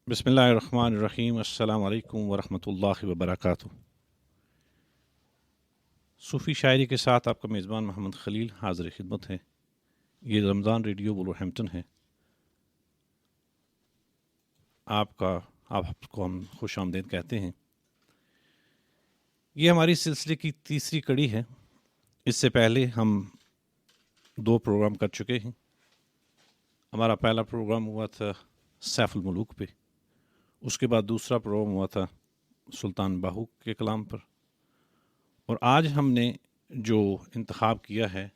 بسم اللہ الرحمن الرحیم۔ السلام علیکم ورحمۃ اللہ وبرکاتہ۔ صوفی شاعری کے ساتھ آپ کا میزبان محمد خلیل حاضر خدمت ہے۔ یہ رمضان ریڈیو وولورہمپٹن ہے۔ آپ کو ہم خوش آمدید کہتے ہیں۔ یہ ہماری سلسلے کی تیسری کڑی ہے۔ اس سے پہلے ہم 2 پروگرام کر چکے ہیں۔ ہمارا پہلا پروگرام ہوا تھا سیف الملوک پہ، اس کے بعد دوسرا پروگرام ہوا تھا سلطان باہو کے کلام پر، اور آج ہم نے جو انتخاب کیا ہے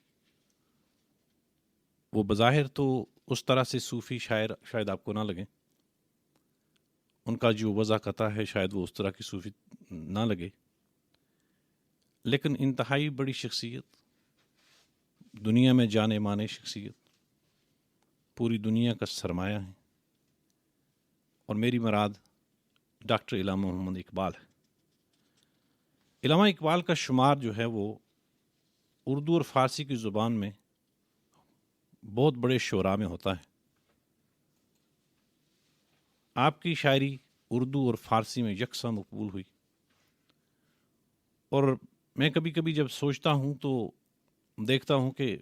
وہ بظاہر تو اس طرح سے صوفی شاعر شاید آپ کو نہ لگیں، ان کا جو وضع قطع ہے شاید وہ اس طرح کی صوفی نہ لگے، لیکن انتہائی بڑی شخصیت، دنیا میں جانے مانے شخصیت، پوری دنیا کا سرمایہ ہے، اور میری مراد ڈاکٹر علامہ محمد اقبال ہے۔ علامہ اقبال کا شمار جو ہے وہ اردو اور فارسی کی زبان میں بہت بڑے شعراء میں ہوتا ہے۔ آپ کی شاعری اردو اور فارسی میں یکساں مقبول ہوئی، اور میں کبھی کبھی جب سوچتا ہوں تو دیکھتا ہوں کہ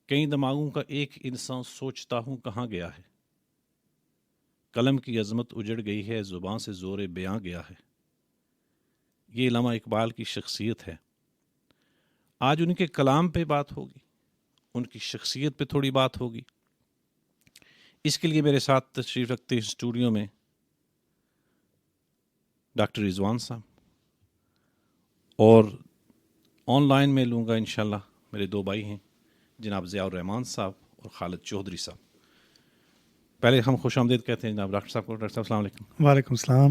کئی دماغوں کا ایک انسان سوچتا ہوں کہاں گیا ہے، قلم کی عظمت اجڑ گئی ہے، زبان سے زور بیاں گیا ہے۔ یہ علامہ اقبال کی شخصیت ہے۔ آج ان کے کلام پہ بات ہوگی، ان کی شخصیت پہ تھوڑی بات ہوگی۔ اس کے لیے میرے ساتھ تشریف رکھتے ہیں اسٹوڈیو میں ڈاکٹر رضوان صاحب، اور آن لائن میں لوں گا انشاءاللہ میرے 2 بھائی ہیں، جناب ضیاء الرحمان صاحب اور خالد چودھری صاحب۔ پہلے ہم خوش آمدید کہتے ہیں جناب ڈاکٹر صاحب کو۔ ڈاکٹر صاحب السلام علیکم۔ وعلیکم السلام۔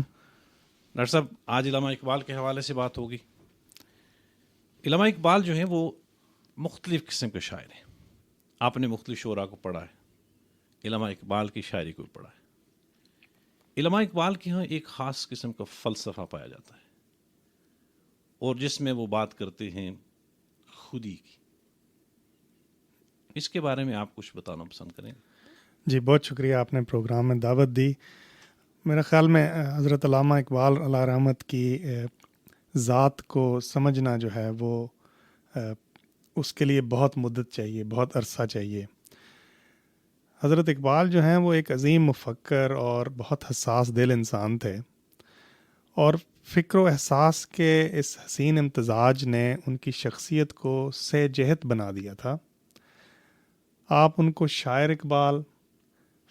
ڈاکٹر صاحب آج علامہ اقبال کے حوالے سے بات ہوگی۔ علامہ اقبال جو ہیں وہ مختلف قسم کے شاعر ہیں۔ آپ نے مختلف شعراء کو پڑھا ہے، علامہ اقبال کی شاعری کو پڑھا ہے۔ علامہ اقبال کے ہاں ایک خاص قسم کا فلسفہ پایا جاتا ہے، اور جس میں وہ بات کرتے ہیں خودی کی۔ اس کے بارے میں آپ کچھ بتانا پسند کریں؟ جی بہت شکریہ، آپ نے پروگرام میں دعوت دی۔ میرے خیال میں حضرت علامہ اقبال علیہ رحمت کی ذات کو سمجھنا جو ہے وہ اس کے لیے بہت مدت چاہیے، بہت عرصہ چاہیے۔ حضرت اقبال جو ہیں وہ ایک عظیم مفکر اور بہت حساس دل انسان تھے، اور فکر و احساس کے اس حسین امتزاج نے ان کی شخصیت کو سہ جہت بنا دیا تھا۔ آپ ان کو شاعر اقبال،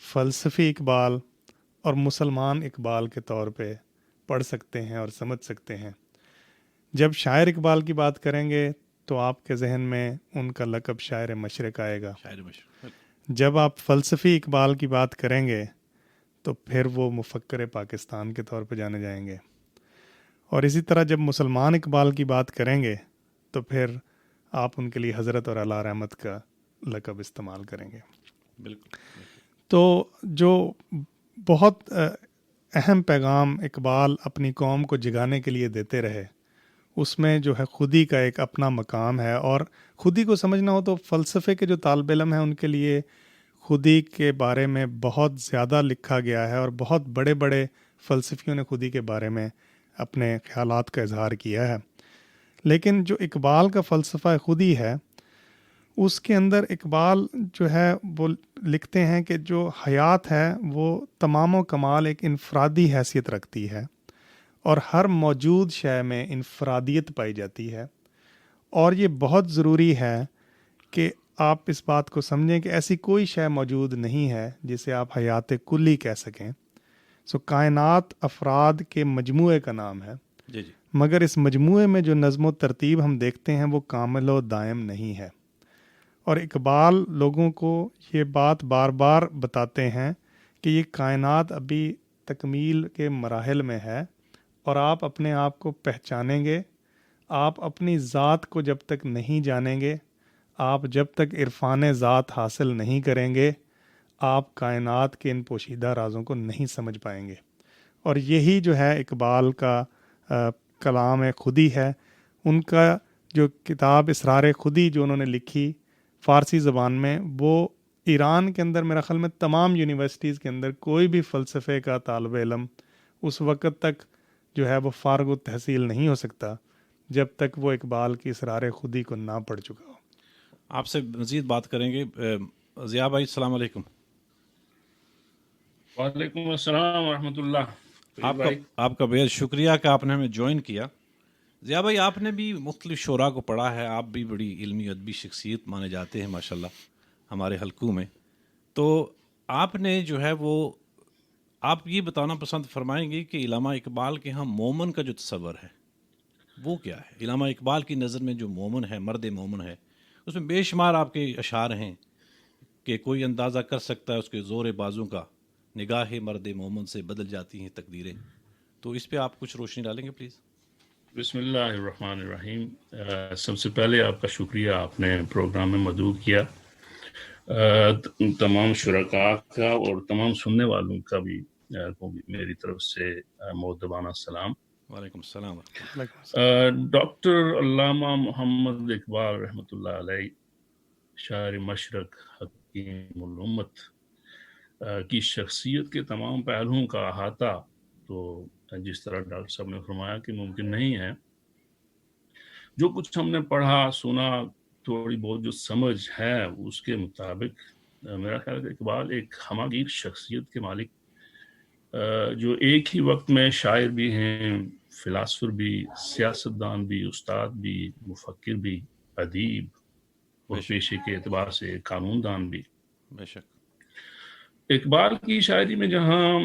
فلسفی اقبال اور مسلمان اقبال کے طور پہ پڑھ سکتے ہیں اور سمجھ سکتے ہیں۔ جب شاعر اقبال کی بات کریں گے تو آپ کے ذہن میں ان کا لقب شاعر مشرق آئے گا۔ شاعر مشہور۔ جب آپ فلسفی اقبال کی بات کریں گے تو پھر وہ مفکر پاکستان کے طور پہ جانے جائیں گے، اور اسی طرح جب مسلمان اقبال کی بات کریں گے تو پھر آپ ان کے لیے حضرت اور اعلیٰ رحمت کا لقب استعمال کریں گے۔ بالکل۔ تو جو بہت اہم پیغام اقبال اپنی قوم کو جگانے کے لیے دیتے رہے، اس میں جو ہے خودی کا ایک اپنا مقام ہے، اور خودی کو سمجھنا ہو تو فلسفے کے جو طالب علم ہیں ان کے لیے خودی کے بارے میں بہت زیادہ لکھا گیا ہے، اور بہت بڑے بڑے فلسفیوں نے خودی کے بارے میں اپنے خیالات کا اظہار کیا ہے۔ لیکن جو اقبال کا فلسفہ خودی ہے، اس کے اندر اقبال جو ہے وہ لکھتے ہیں کہ جو حیات ہے وہ تمام و کمال ایک انفرادی حیثیت رکھتی ہے، اور ہر موجود شے میں انفرادیت پائی جاتی ہے، اور یہ بہت ضروری ہے کہ آپ اس بات کو سمجھیں کہ ایسی کوئی شے موجود نہیں ہے جسے آپ حیات کلی کہہ سکیں۔ کائنات افراد کے مجموعے کا نام ہے، جی جی۔ مگر اس مجموعے میں جو نظم و ترتیب ہم دیکھتے ہیں وہ کامل و دائم نہیں ہے، اور اقبال لوگوں کو یہ بات بار بار بتاتے ہیں کہ یہ کائنات ابھی تکمیل کے مراحل میں ہے، اور آپ اپنے آپ کو پہچانیں گے، آپ اپنی ذات کو جب تک نہیں جانیں گے، آپ جب تک عرفان ذات حاصل نہیں کریں گے، آپ کائنات کے ان پوشیدہ رازوں کو نہیں سمجھ پائیں گے۔ اور یہی جو ہے اقبال کا کلام خودی ہے۔ ان کا جو کتاب اسرار خودی جو انہوں نے لکھی فارسی زبان میں، وہ ایران کے اندر میرا خیال میں تمام یونیورسٹیز کے اندر کوئی بھی فلسفے کا طالب علم اس وقت تک جو ہے وہ فارغ التحصیل نہیں ہو سکتا جب تک وہ اقبال کی اسرار خودی کو نہ پڑھ چکا ہو. آپ سے مزید بات کریں گے. ضیاء بھائی السلام علیکم. وعلیکم السلام ورحمۃ اللہ. آپ کا بہت شکریہ کہ آپ نے ہمیں جوائن کیا. ضیاء بھائی آپ نے بھی مختلف شعراء کو پڑھا ہے, آپ بھی بڑی علمی ادبی شخصیت مانے جاتے ہیں ماشاءاللہ ہمارے حلقوں میں. تو آپ نے جو ہے وہ آپ یہ بتانا پسند فرمائیں گے کہ علامہ اقبال کے ہاں مومن کا جو تصور ہے وہ کیا ہے؟ علامہ اقبال کی نظر میں جو مومن ہے, مرد مومن ہے, اس میں بے شمار آپ کے اشعار ہیں کہ کوئی اندازہ کر سکتا ہے اس کے زور بازوں کا, نگاہ مرد مومن سے بدل جاتی ہیں تقدیریں. تو اس پہ آپ کچھ روشنی ڈالیں گے پلیز. بسم اللہ الرحمن الرحیم. سب سے پہلے آپ کا شکریہ, آپ نے پروگرام میں مدعو کیا. تمام شرکاء کا اور تمام سننے والوں کا بھی میری طرف سے مؤدبانہ سلام. وعلیکم السلام. ڈاکٹر علامہ محمد اقبال رحمۃ اللہ علیہ, شاعر مشرق, حکیم الامت کی شخصیت کے تمام پہلوؤں کا احاطہ تو جس طرح ڈاکٹر صاحب نے فرمایا کہ ممکن نہیں ہے. جو کچھ ہم نے پڑھا سنا, تھوڑی بہت جو سمجھ ہے اس کے مطابق میرا خیال ہے کہ اقبال ایک ہماگیر شخصیت کے مالک, جو ایک ہی وقت میں شاعر بھی ہیں, فلاسفر بھی, سیاستدان بھی, استاد بھی, مفکر بھی, ادیب اور پیشے کے اعتبار سے قانون دان بھی. بے شک. اقبال کی شاعری میں جہاں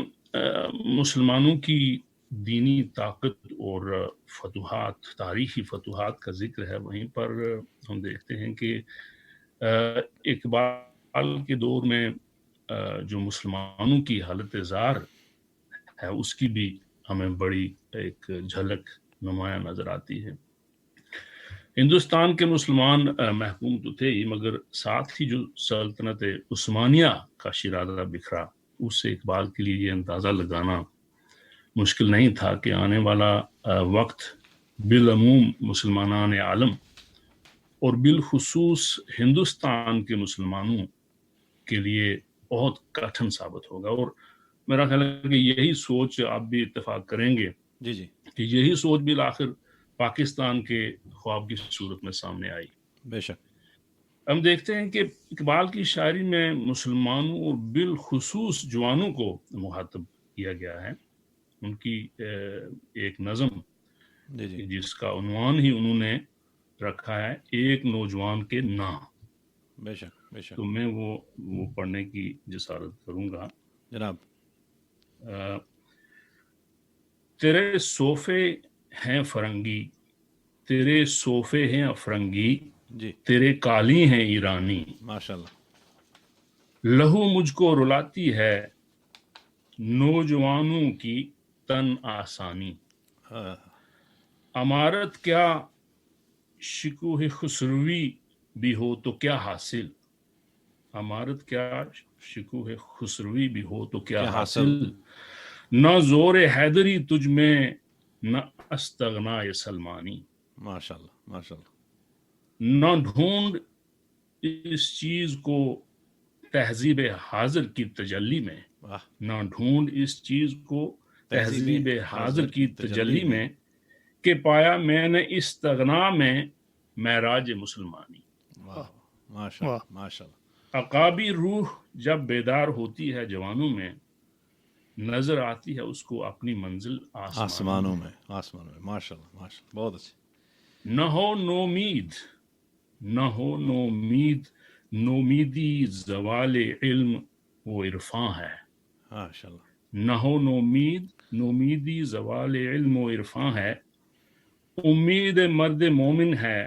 مسلمانوں کی دینی طاقت اور فتوحات, تاریخی فتوحات کا ذکر ہے, وہیں پر ہم دیکھتے ہیں کہ اقبال کے دور میں جو مسلمانوں کی حالت زار ہے اس کی بھی ہمیں بڑی ایک جھلک نمایاں نظر آتی ہے. ہندوستان کے مسلمان محکوم تو تھے ہی, مگر ساتھ ہی جو سلطنت عثمانیہ کا شیرازہ بکھرا, اس سے اقبال کے لیے یہ اندازہ لگانا مشکل نہیں تھا کہ آنے والا وقت بالعموم مسلمانان عالم اور بالخصوص ہندوستان کے مسلمانوں کے لیے بہت کٹھن ثابت ہوگا. اور میرا خیال ہے کہ یہی سوچ آپ بھی اتفاق کریں گے جی جی کہ یہی سوچ بالآخر پاکستان کے خواب کی صورت میں سامنے آئی. بے شک. ہم دیکھتے ہیں کہ اقبال کی شاعری میں مسلمانوں اور بالخصوص جوانوں کو مخاطب کیا گیا ہے. ان کی ایک نظم جی جی جس کا عنوان ہی انہوں نے رکھا ہے ایک نوجوان کے نام. بے شک بے شک. تو میں وہ پڑھنے کی جسارت کروں گا. جناب. تیرے صوفے ہیں فرنگی, تیرے صوفے ہیں افرنگی, جی تیرے کالی ہیں ایرانی, ماشاءاللہ. لہو مجھ کو رلاتی ہے نوجوانوں کی تن آسانی. عمارت کیا شکوہ خسروی بھی ہو تو کیا حاصل, عمارت کیا شکوہ خسروی بھی ہو تو کیا حاصل, نہ زور حیدری تجھ میں نہ استغنا سلمانی. ماشاءاللہ ماشاءاللہ. نہ ڈھونڈ اس چیز کو تہذیب حاضر کی تجلی میں, نہ ڈھونڈ اس چیز کو تہذیب حاضر کی تجلی میں کہ پایا میں نے استغنا میں معراج مسلمانی. ماشاءاللہ ماشاءاللہ. عقابی روح جب بیدار ہوتی ہے جوانوں میں, نظر آتی ہے اس کو اپنی منزل آسمانوں میں. آسمانوں میں. ماشاءاللہ ماشاءاللہ. بہت اچھی. نہ ہو نومید, نہ ہو نومید, نومیدی زوال علم و عرفاں ہے. ماشاءاللہ. نہ ہو نومید, نومیدی زوال علم و عرفاں ہے, امید مرد مومن ہے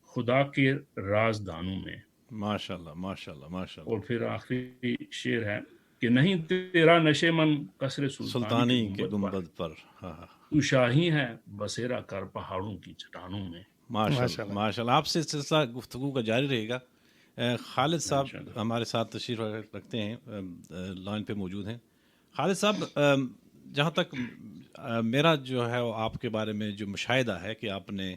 خدا کے رازدانوں میں. ماشاءاللہ ماشاءاللہ ماشاءاللہ. اور پھر آخری شعر ہے کہ نہیں تیرا نشے من قصر سلطانی کے گنبد پر, تو شاہی ہے بسیرا کر پہاڑوں کی چٹانوں میں. ماشاءاللہ ماشاءاللہ. آپ سے سلسلہ گفتگو کا جاری رہے گا. خالد صاحب ہمارے ساتھ تشریف رکھتے ہیں, لائن پہ موجود ہیں. خالد صاحب, جہاں تک میرا جو ہے آپ کے بارے میں جو مشاہدہ ہے کہ آپ نے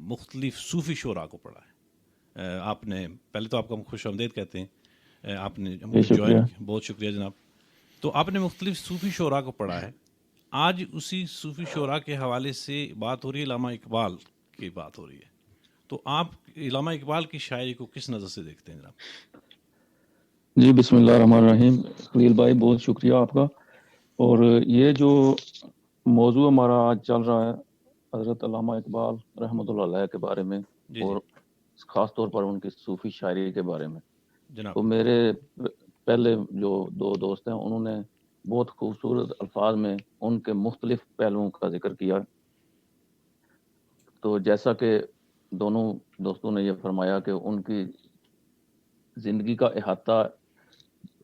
مختلف صوفی شعراء کو پڑھا ہے, آپ نے پہلے تو آپ کو ہم خوش آمدید کہتے ہیں, آپ نے ہم جی کو جوائن شکریہ. کیا، بہت شکریہ جناب. تو آپ نے مختلف صوفی شعراء کو پڑھا ہے، آج اسی صوفی شعراء کے حوالے سے بات ہو رہی ہے، علامہ اقبال کی بات ہو رہی ہے. تو آپ علامہ اقبال کی شاعری کو کس نظر سے دیکھتے ہیں جناب؟ جی بسم اللہ الرحمن الرحیم. خلیل بھائی بہت شکریہ آپ کا. اور یہ جو موضوع ہمارا آج چل رہا ہے حضرت علامہ اقبال رحمۃ اللہ علیہ کے بارے میں، جی اور خاص طور پر ان کی صوفی شاعری کے بارے میں، جناب. تو میرے پہلے جو دو دوست ہیں انہوں نے بہت خوبصورت الفاظ میں ان کے مختلف پہلوؤں کا ذکر کیا. تو جیسا کہ دونوں دوستوں نے یہ فرمایا کہ ان کی زندگی کا احاطہ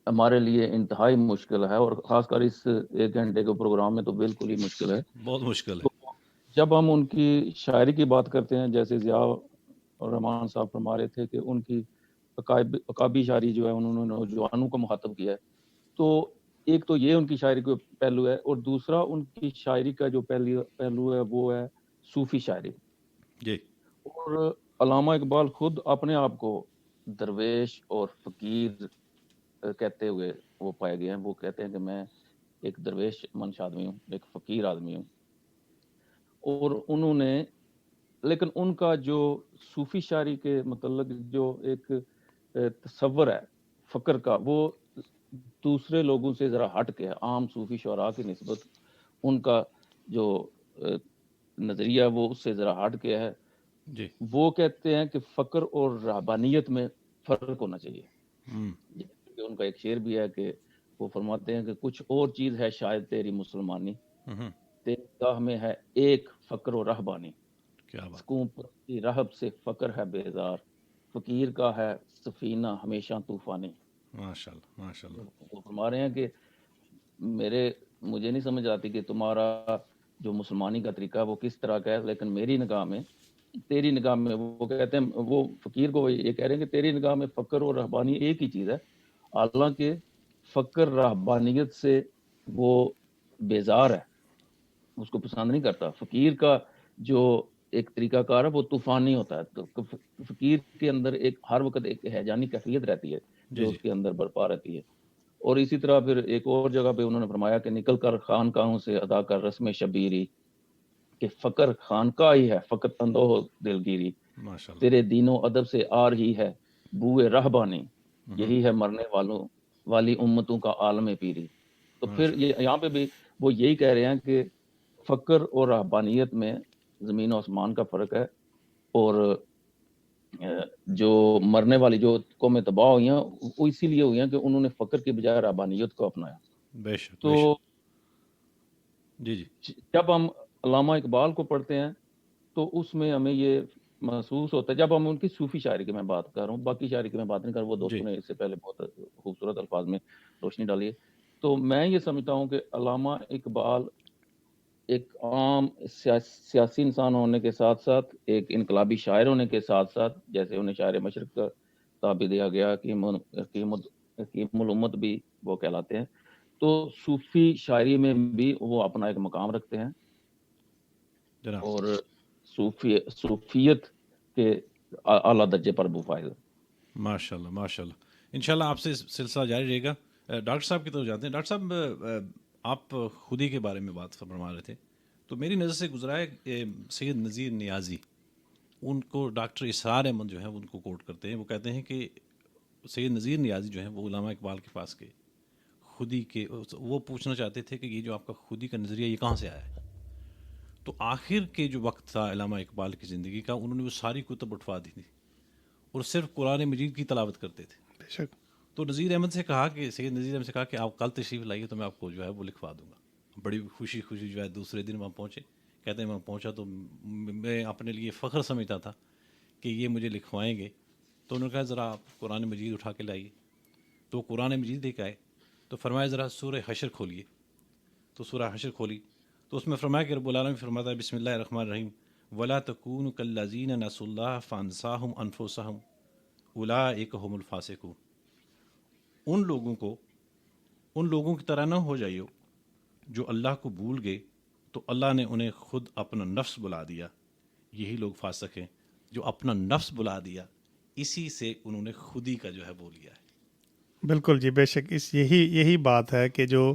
ہمارے لیے انتہائی مشکل ہے، اور خاص کر اس 1 گھنٹے کے پروگرام میں تو بالکل ہی مشکل ہے. بہت مشکل ہے. تو جب ہم ان کی شاعری کی بات کرتے ہیں، جیسے ضیاء الرحمان صاحب فرما رہے تھے کہ ان کی عقابی شاعری جو ہے انہوں نے نوجوانوں کو مخاطب کیا ہے، تو ایک تو یہ ان کی شاعری کا پہلو ہے، اور دوسرا ان کی شاعری کا جو پہلو ہے وہ ہے صوفی شاعری. جی. اور علامہ اقبال خود اپنے آپ کو درویش اور فقیر کہتے ہوئے وہ پائے گئے ہیں. وہ کہتے ہیں کہ میں ایک درویش منش آدمی ہوں، ایک فقیر آدمی ہوں. اور انہوں نے لیکن ان کا جو صوفی شاعری کے متعلق جو ایک تصور ہے فقر کا، وہ دوسرے لوگوں سے ذرا ہٹ کے ہے. عام صوفی شعراء کی نسبت ان کا جو نظریہ وہ اس سے ذرا ہٹ کے ہے. جی. وہ کہتے ہیں کہ فقر اور رہبانیت میں فرق ہونا چاہیے. ان کا ایک شعر بھی ہے کہ وہ فرماتے ہیں کہ کچھ اور چیز ہے شاید تیری مسلمانی، تیری گاہ میں ہے ایک فقر و رہبانی. کیا بات. سکون پرستی رہب سے فقر ہے بیزار، فقیر کا ہے سفینہ ہمیشہ طوفانی. ماشاء اللہ ماشاء اللہ. وہ فرما رہے ہیں کہ مجھے نہیں سمجھ آتی کہ تمہارا جو مسلمانی کا طریقہ ہے وہ کس طرح کا ہے، لیکن میری نگاہ میں، تیری نگاہ میں، وہ کہتے ہیں، وہ فقیر کو یہ کہہ رہے ہیں کہ تیری نگاہ میں فقر اور رہبانی ایک ہی چیز ہے، حالانکہ فقر رہبانیت سے وہ بیزار ہے، اس کو پسند نہیں کرتا. فقیر کا جو ایک طریقہ کار ہے وہ طوفانی ہوتا ہے. تو فقیر کے اندر ایک ہر وقت ایک ہیجانی کیفیت رہتی ہے جو اس کے اندر برپا رہتی ہے. اور اسی طرح پھر ایک اور جگہ پہ انہوں نے فرمایا کہ نکل کر خانقاہوں سے ادا کر رسم شبیری، کہ فقر خانقاہ ہی ہے فقط اندوہ دلگیری، تیرے دین و ادب سے آ رہی ہے بوئے رہبانی، یہی ہے مرنے والوں والی امتوں کا عالم پیری. تو پھر یہاں پہ بھی وہ یہی کہہ رہے ہیں کہ فقر اور رہبانیت میں زمین و آسمان کا فرق ہے، اور جو مرنے والی جو قومیں تباہ ہوئی ہیں وہ اسی لیے ہوئی ہیں کہ انہوں نے فقر کی بجائے رہبانیت کو اپنایا. بے شک. تو جی جی. جب ہم علامہ اقبال کو پڑھتے ہیں تو اس میں ہمیں یہ محسوس ہوتا ہے، جب ہم ان کی صوفی شاعری کی میں بات کر رہا ہوں، باقی شاعری کی میں بات نہیں کر رہا، وہ دوستوں نے اس سے پہلے بہت خوبصورت الفاظ میں روشنی ڈالی ہے. تو میں یہ سمجھتا ہوں کہ علامہ اقبال ایک عام سیاسی انسان ہونے کے ساتھ ساتھ ایک انقلابی شاعر ہونے کے ساتھ ساتھ، جیسے انہیں شاعر مشرق کا تعبیر دیا گیا، حکیم الامت بھی وہ کہلاتے ہیں، تو صوفی شاعری میں بھی وہ اپنا ایک مقام رکھتے ہیں، اور صوفیت کے اعلیٰ درجے پر وہ فائز. ماشاء اللہ ماشاء اللہ. انشاءاللہ آپ سے سلسلہ جاری رہے گا. ڈاکٹر صاحب کی طرف جاتے ہیں. ڈاکٹر صاحب آپ خودی کے بارے میں بات فرما رہے تھے، تو میری نظر سے گزرا ہے سید نذیر نیازی، ان کو ڈاکٹر اسرار احمد جو ہے ان کو کوٹ کرتے ہیں. وہ کہتے ہیں کہ سید نذیر نیازی جو ہیں وہ علامہ اقبال کے پاس گئے خودی کے، وہ پوچھنا چاہتے تھے کہ یہ جو آپ کا خودی کا نظریہ یہ کہاں سے آیا ہے. تو آخر کے جو وقت تھا علامہ اقبال کی زندگی کا، انہوں نے وہ ساری کتب اٹھوا دی تھی اور صرف قرآن مجید کی تلاوت کرتے تھے. بے شک. تو نذیر احمد سے کہا کہ سید نذیر احمد سے کہا کہ آپ کل تشریف لائیے تو میں آپ کو جو ہے وہ لکھوا دوں گا. بڑی خوشی جو ہے دوسرے دن وہاں پہنچے. کہتے ہیں میں پہنچا تو میں اپنے لیے فخر سمجھتا تھا کہ یہ مجھے لکھوائیں گے. تو انہوں نے کہا ذرا آپ قرآن مجید اٹھا کے لائیے. تو قرآن مجید لے کے آئے تو فرمایا ذرا سورہ حشر کھولیے. تو سورہ حشر کھولی تو اس میں فرمایا کہ رب العالمین فرماتا ہے بسم اللہ الرحمن الرحیم ولا تکونوا کالذین نسوا اللہ فانساہم انفسہم اولئک ھم الفاسقون. ان لوگوں کی طرح نہ ہو جائیے جو اللہ کو بھول گئے تو اللہ نے انہیں خود اپنا نفس بلا دیا، یہی لوگ فاسق ہیں. جو اپنا نفس بلا دیا اسی سے انہوں نے خودی کا جو ہے وہ لیا ہے. بالکل جی، بے شک یہی بات ہے کہ جو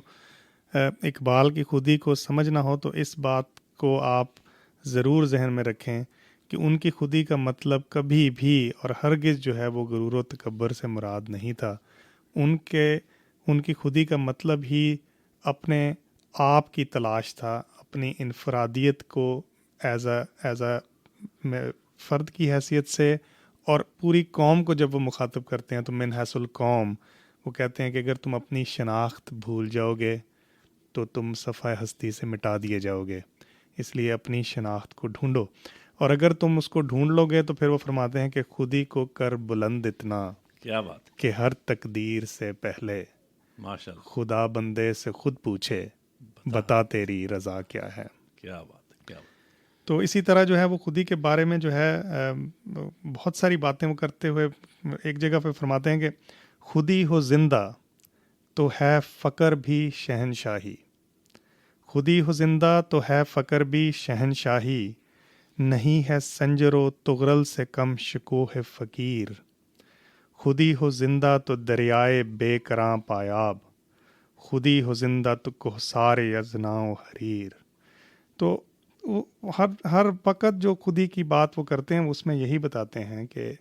اقبال کی خودی کو سمجھنا ہو تو اس بات کو آپ ضرور ذہن میں رکھیں کہ ان کی خودی کا مطلب کبھی بھی اور ہرگز جو ہے وہ غرور و تکبر سے مراد نہیں تھا. ان کی خودی کا مطلب ہی اپنے آپ کی تلاش تھا، اپنی انفرادیت کو ایز اے فرد کی حیثیت سے، اور پوری قوم کو جب وہ مخاطب کرتے ہیں تو من حیث القوم وہ کہتے ہیں کہ اگر تم اپنی شناخت بھول جاؤ گے تو تم صفحہ ہستی سے مٹا دیے جاؤ گے، اس لیے اپنی شناخت کو ڈھونڈو، اور اگر تم اس کو ڈھونڈ لو گے تو پھر وہ فرماتے ہیں کہ خودی کو کر بلند اتنا کیا بات ہے، کہ ہر تقدیر سے پہلے ماشاء اللہ، خدا بندے سے خود پوچھے بتا تیری رضا کیا ہے. کیا بات ہے، کیا بات. تو اسی طرح جو ہے وہ خودی کے بارے میں جو ہے بہت ساری باتیں وہ کرتے ہوئے ایک جگہ پہ فرماتے ہیں کہ خودی ہو زندہ تو ہے فقر بھی شہنشاہی، خودی ہو زندہ تو ہے فقر بھی شہنشاہی، نہیں ہے سنجر و تغرل سے کم شکوہ فقیر، خودی ہو زندہ تو دریائے بے کراں پایاب، خودی ہو زندہ تو کوہسار ازنا و حریر. تو وہ ہر وقت جو خودی کی بات وہ کرتے ہیں اس میں یہی بتاتے ہیں کہ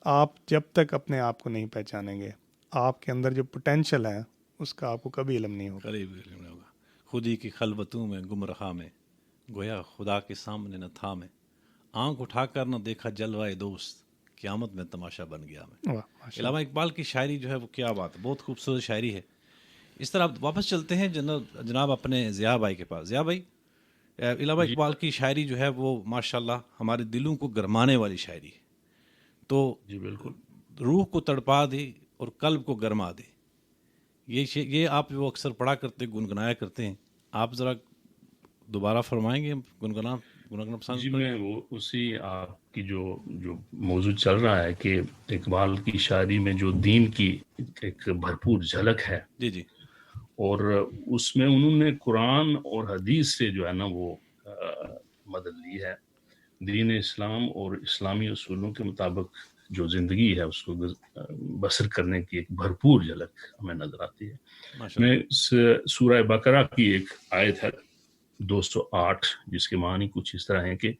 آپ جب تک اپنے آپ کو نہیں پہچانیں گے، آپ کے اندر جو پوٹینشل ہے اس کا آپ کو کبھی علم نہیں ہوگا. قریب نہیں ہوگا. خودی کی خلوتوں میں گم رہا میں، گویا خدا کے سامنے نہ تھا میں، آنکھ اٹھا کر نہ دیکھا جلوائے دوست، قیامت میں تماشا بن گیا میں. واہ، ماشاء علامہ اقبال کی شاعری جو ہے وہ کیا بات ہے، بہت خوبصورت شاعری ہے. اس طرح واپس چلتے ہیں جناب اپنے ضیاء بھائی کے پاس. ضیاء بھائی، علامہ جی اقبال کی شاعری جو ہے وہ ماشاءاللہ ہمارے دلوں کو گرمانے والی شاعری ہے. تو جی بالکل. روح کو تڑپا دے اور قلب کو گرما دے. یہ آپ وہ اکثر پڑھا کرتے، گنگنایا کرتے ہیں. آپ ذرا دوبارہ فرمائیں گے گنگنا پسند جی کریں؟ میں وہ اسی آپ کی جو موضوع چل رہا ہے کہ اقبال کی شاعری میں جو دین کی ایک بھرپور جھلک ہے، جی جی، اور اس میں انہوں نے قرآن اور حدیث سے جو ہے نا وہ مدد لی ہے. دین اسلام اور اسلامی اصولوں کے مطابق جو زندگی ہے اس کو بسر کرنے کی ایک بھرپور جھلک ہمیں نظر آتی ہے. ماشاء میں اللہ. سورہ بقرہ کی ایک آیت ہے 208 جس کے معنی کچھ اس طرح ہیں کہ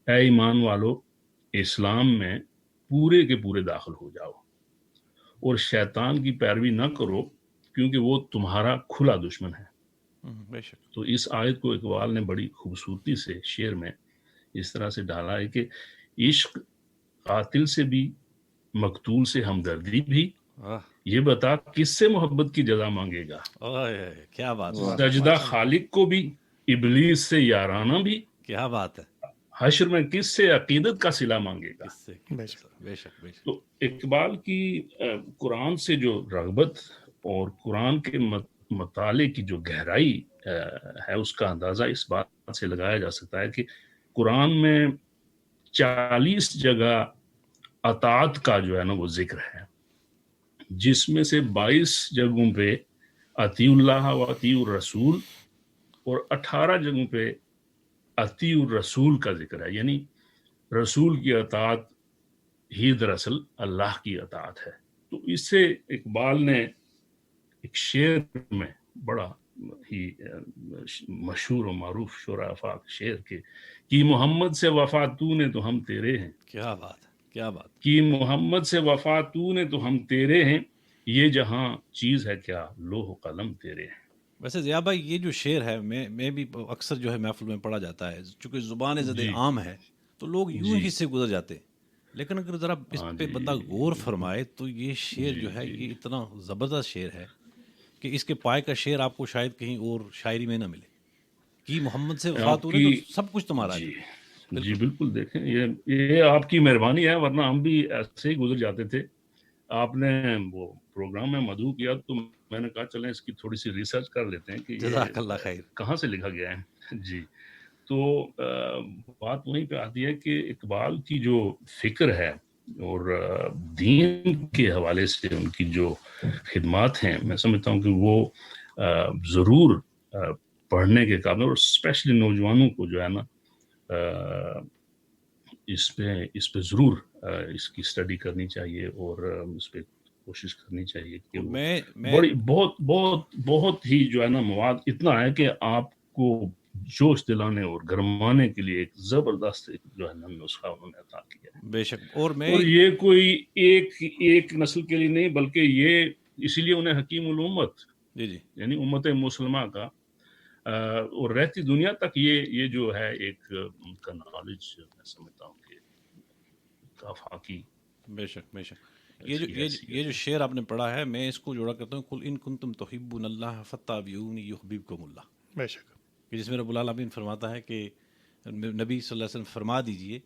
اے ایمان والو، اسلام میں پورے کے پورے داخل ہو جاؤ اور شیطان کی پیروی نہ کرو کیونکہ وہ تمہارا کھلا دشمن ہے. بے شک. تو اس آیت کو اقبال نے بڑی خوبصورتی سے شعر میں اس طرح سے ڈالا ہے کہ عشق قاتل سے بھی، مقتول سے ہمدردی بھی، یہ بتا کس سے محبت کی جزا مانگے گا، کیا بات ہے، سجدہ خالق کو بھی، ابلیس سے یارانہ بھی، کیا بات ہے. حشر میں کس سے عقیدت کا صلہ مانگے گا. اس سے بے شک. بے شک بے شک. تو اقبال کی قرآن سے جو رغبت اور قرآن کے مطالعے کی جو گہرائی ہے اس کا اندازہ اس بات سے لگایا جا سکتا ہے کہ قرآن میں 40 جگہ اطاعت کا جو ہے نا وہ ذکر ہے، جس میں سے 22 جگہوں پہ اطیع اللہ و اطیع الرسول اور 18 جگہوں پہ اطیع الرسول کا ذکر ہے. یعنی رسول کی اطاعت ہی دراصل اللہ کی اطاعت ہے. تو اس سے اقبال نے ایک شعر میں بڑا ہی مشہور و معروف شعر آفاق شعر کے کہ محمد سے وفا تو نے تو ہم تیرے ہیں، کیا بات ہے، کیا بات. کہ محمد سے وفا تو نے تو ہم تیرے ہیں، یہ جہاں چیز ہے کیا لوح و قلم تیرے ہیں. ویسے ضیاء بھائی یہ جو شعر ہے میں بھی اکثر جو ہے محفل میں پڑھا جاتا ہے، چونکہ زبان زد جی عام ہے تو لوگ یوں جی ہی سے گزر جاتے ہیں. لیکن اگر ذرا اس ہاں پہ جی بندہ غور فرمائے تو یہ شعر جی جو ہے جی یہ اتنا زبردست شعر ہے کہ اس کے پائے کا شعر آپ کو شاید کہیں اور شاعری میں نہ ملے. کہ محمد سے آپ وفات کی تو سب کچھ تمہارا جی ہے. جی بالکل. دیکھیں یہ آپ کی مہربانی ہے، ورنہ ہم بھی ایسے ہی گزر جاتے تھے. آپ نے وہ پروگرام میں مدعو کیا تو میں نے کہا چلیں اس کی تھوڑی سی ریسرچ کر لیتے ہیں کہ یہ جزاک اللہ خیر. کہاں سے لکھا گیا ہے. جی تو بات وہیں پہ آتی ہے کہ اقبال کی جو فکر ہے اور دین کے حوالے سے ان کی جو خدمات ہیں، میں سمجھتا ہوں کہ وہ ضرور پڑھنے کے قابل، اور اسپیشلی نوجوانوں کو جو ہے نا اس پہ ضرور اس کی اسٹڈی کرنی چاہیے اور اس پہ کوشش کرنی چاہیے کہ وہ میں بڑی بہت ہی جو ہے نا مواد اتنا ہے کہ آپ کو جوش دلانے اور گرمانے کے لیے ایک زبردست جو ہے نا نسخہ انہوں نے عطا کیا ہے. بے شک. اور یہ کوئی ایک نسل کے لیے نہیں، بلکہ یہ اسی لیے انہیں حکیم الامت جی یعنی امت مسلمہ کا اور رہتی دنیا تک یہ جو ہے ایک ان کا نالج میں سمجھتا ہوں کہ کافی. بے شک بے شک. یہ جو شعر آپ نے پڑھا ہے، میں اس کو جوڑا کرتا ہوں، قل ان کنتم تحبون اللہ فاتبعونی یحببکم اللہ، بے شک، جس میں رب العالمین فرماتا ہے کہ نبی صلی اللہ علیہ وسلم فرما دیجئے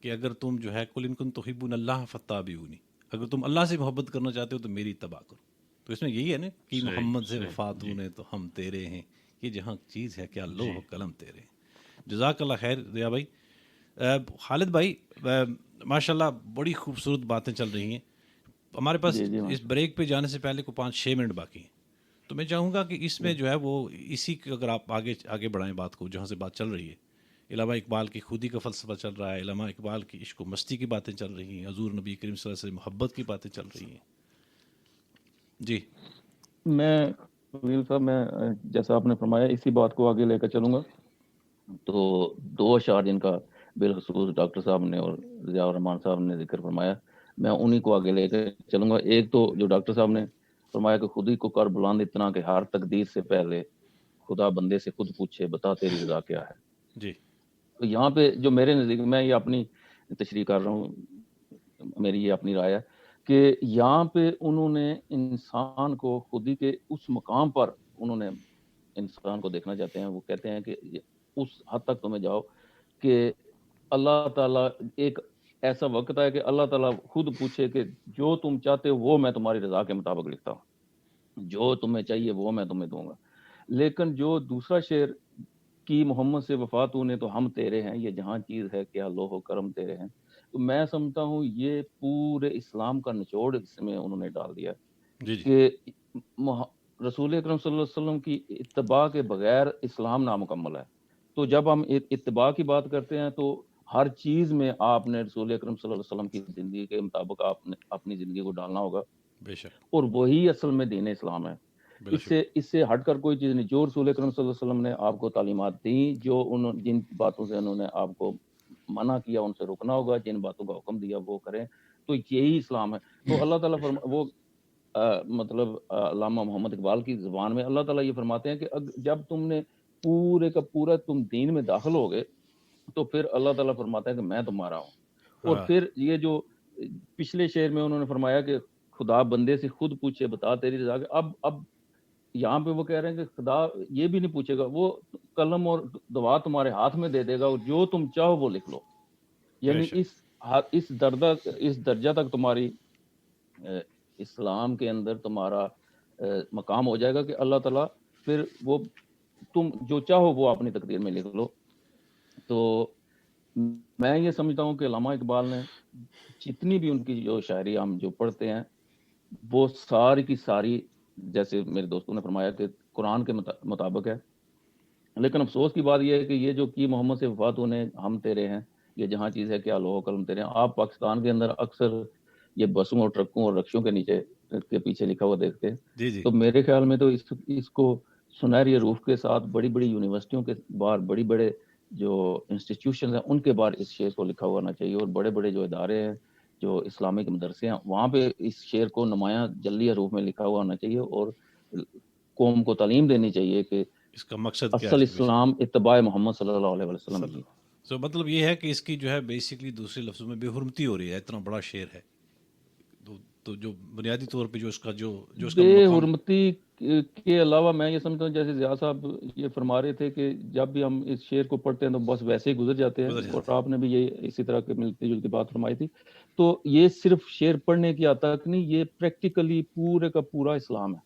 کہ اگر تم جو ہے قل ان کنتم تحبون اللہ فاتبعونی، اگر تم اللہ سے محبت کرنا چاہتے ہو تو میری اتباع کرو. تو اس میں یہی ہے نا کہ محمد سے وفات نے تو ہم تیرے ہیں، یہ جہاں چیز ہے کیا لوح و قلم تیرے ہیں. جزاک اللہ خیر ضیاء بھائی. خالد بھائی ماشاء اللہ بڑی خوبصورت باتیں چل رہی ہیں. ہمارے پاس اس بریک پہ جانے سے پہلے کو 5-6 منٹ باقی ہیں، تو میں چاہوں گا کہ اس میں جو ہے وہ اسی اگر آپ آگے بڑھائیں بات کو جہاں سے بات چل رہی ہے. علامہ اقبال کی خودی کا فلسفہ چل رہا ہے، علامہ اقبال کی عشق و مستی کی باتیں چل رہی ہیں، حضور نبی کریم صلی اللہ علیہ وسلم محبت کی باتیں چل رہی ہیں. جی میں ویل صاحب، میں جیسا آپ نے فرمایا اسی بات کو آگے لے کر چلوں گا. تو 2 اشعار جن کا بالخصوص ڈاکٹر صاحب نے اور ضیاء الرحمان صاحب نے ذکر فرمایا، میں انہی کو آگے لے کر چلوں گا. ایک تو جو ڈاکٹر صاحب نے فرمایا کہ خود ہی کو کر بلند اتنا کہ ہر تقدیر سے پہلے خدا بندے سے خود پوچھے بتا تیری رضا کیا ہے. جی. تو یہاں پہ جو میرے نزدیک، میں یہ اپنی تشریح کر رہا ہوں، میری یہ اپنی رائے ہے کہ یہاں پہ انہوں نے انسان کو خود ہی کے اس مقام پر انہوں نے انسان کو دیکھنا چاہتے ہیں. وہ کہتے ہیں کہ اس حد تک تمہیں جاؤ کہ اللہ تعالیٰ ایک ایسا وقت ہے کہ اللہ تعالیٰ خود پوچھے کہ جو تم چاہتے ہو وہ میں تمہاری رضا کے مطابق لکھتا ہوں، جو تمہیں چاہیے وہ میں تمہیں دوں گا. لیکن جو دوسرا شعر کی محمد سے وفات نے تو ہم تیرے ہیں، یہ جہاں چیز ہے کیا لوح و کرم تیرے ہیں، تو میں سمجھتا ہوں یہ پورے اسلام کا نچوڑ اس میں انہوں نے ڈال دیا کہ رسول اکرم صلی اللہ علیہ وسلم کی اتباع کے بغیر اسلام نامکمل ہے. تو جب ہم اتباع کی بات کرتے ہیں تو ہر چیز میں آپ نے رسول اکرم صلی اللہ علیہ وسلم کی زندگی کے مطابق آپ نے اپنی زندگی کو ڈالنا ہوگا. بے شک. اور وہی اصل میں دین اسلام ہے. اس سے ہٹ کر کوئی چیز نہیں. جو رسول اکرم صلی اللہ علیہ وسلم نے آپ کو تعلیمات دیں، جو جن باتوں سے انہوں نے آپ کو منع کیا ان سے رکنا ہوگا، جن باتوں کا حکم دیا وہ کریں، تو یہی اسلام ہے. تو اللہ تعالیٰ وہ مطلب علامہ محمد اقبال کی زبان میں اللہ تعالیٰ یہ فرماتے ہیں کہ جب تم نے پورے کا پورا تم دین میں داخل ہو گئے تو پھر اللہ تعالیٰ فرماتا ہے کہ میں تمہارا ہوں. اور پھر یہ جو پچھلے شعر میں انہوں نے فرمایا کہ خدا بندے سے خود پوچھے بتا تیری رضا، اب یہاں پہ وہ کہہ رہے ہیں کہ خدا یہ بھی نہیں پوچھے گا، وہ قلم اور دوا تمہارے ہاتھ میں دے دے گا اور جو تم چاہو وہ لکھ لو. یعنی اس درجہ تک تمہاری اسلام کے اندر تمہارا مقام ہو جائے گا کہ اللہ تعالیٰ پھر وہ تم جو چاہو وہ اپنی تقدیر میں لکھ لو. تو میں یہ سمجھتا ہوں کہ علامہ اقبال نے جتنی بھی ان کی جو شاعری ہم جو پڑھتے ہیں وہ ساری کی ساری، جیسے میرے دوستوں نے فرمایا کہ قرآن کے مطابق ہے. لیکن افسوس کی بات یہ ہے کہ یہ جو کی محمد سے وفات ہونے ہم تیرے ہیں، یہ جہاں چیز ہے کیا لوح و قلم تیرے ہیں، آپ پاکستان کے اندر اکثر یہ بسوں اور ٹرکوں اور رکشوں کے نیچے کے پیچھے لکھا ہوا دیکھتے ہیں. تو میرے خیال میں تو اس کو سنہری حروف کے ساتھ بڑی بڑی یونیورسٹیوں کے باہر، بڑی بڑے جو انسٹیٹیوشنز ہیں ان کے باہر اس شعر کو لکھا ہوا ہونا چاہیے، اور بڑے بڑے جو ادارے ہیں جو اسلامک مدرسے ہیں وہاں پہ اس شعر کو نمایاں جلی حروف میں لکھا ہوا ہونا چاہیے، اور قوم کو تعلیم دینی چاہیے کہ اس کا مقصد کیا ہے. اصل اسلام اتباع محمد صلی اللہ علیہ وسلم کی. تو مطلب یہ ہے کہ اس کی جو ہے بیسکلی دوسرے لفظوں میں بے حرمتی ہو رہی ہے. اتنا بڑا شعر ہے تو جو بنیادی طور پہ جو اس کا بے حرمتی کے علاوہ میں یہ سمجھتا ہوں جیسے ضیاء صاحب یہ فرما رہے تھے کہ جب بھی ہم اس شعر کو پڑھتے ہیں تو بس ویسے ہی گزر جاتے ہیں، اور آپ نے بھی یہ اسی طرح کے ملتی جلتی بات فرمائی تھی. تو یہ صرف شعر پڑھنے کی حد تک نہیں، یہ پریکٹیکلی پورے کا پورا اسلام ہے.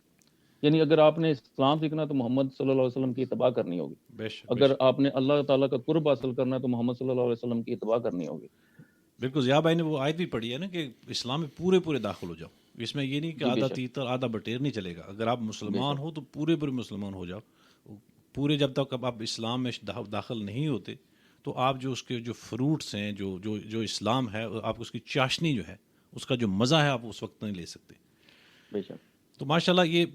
یعنی اگر آپ نے اسلام سیکھنا تو محمد صلی اللہ علیہ وسلم کی اتباع کرنی ہوگی. اگر آپ نے اللہ تعالیٰ کا قرب حاصل کرنا ہے تو محمد صلی اللہ علیہ وسلم کی اتباع کرنی ہوگی. بالکل. ضیاء بھائی نے وہ آیت بھی پڑھی ہے نا کہ اسلام میں پورے داخل ہو جاؤ. اس میں یہ نہیں کہ آدھا تیتر آدھا بٹیر نہیں چلے گا. اگر آپ مسلمان ہو تو پورے مسلمان ہو جاؤ. پورے جب تک آپ اسلام میں داخل نہیں ہوتے تو آپ جو اس کے جو فروٹس ہیں، جو اسلام ہے، آپ اس کی چاشنی جو ہے، اس کا جو مزہ ہے، آپ اس وقت نہیں لے سکتے. بے شک. تو ماشاءاللہ یہ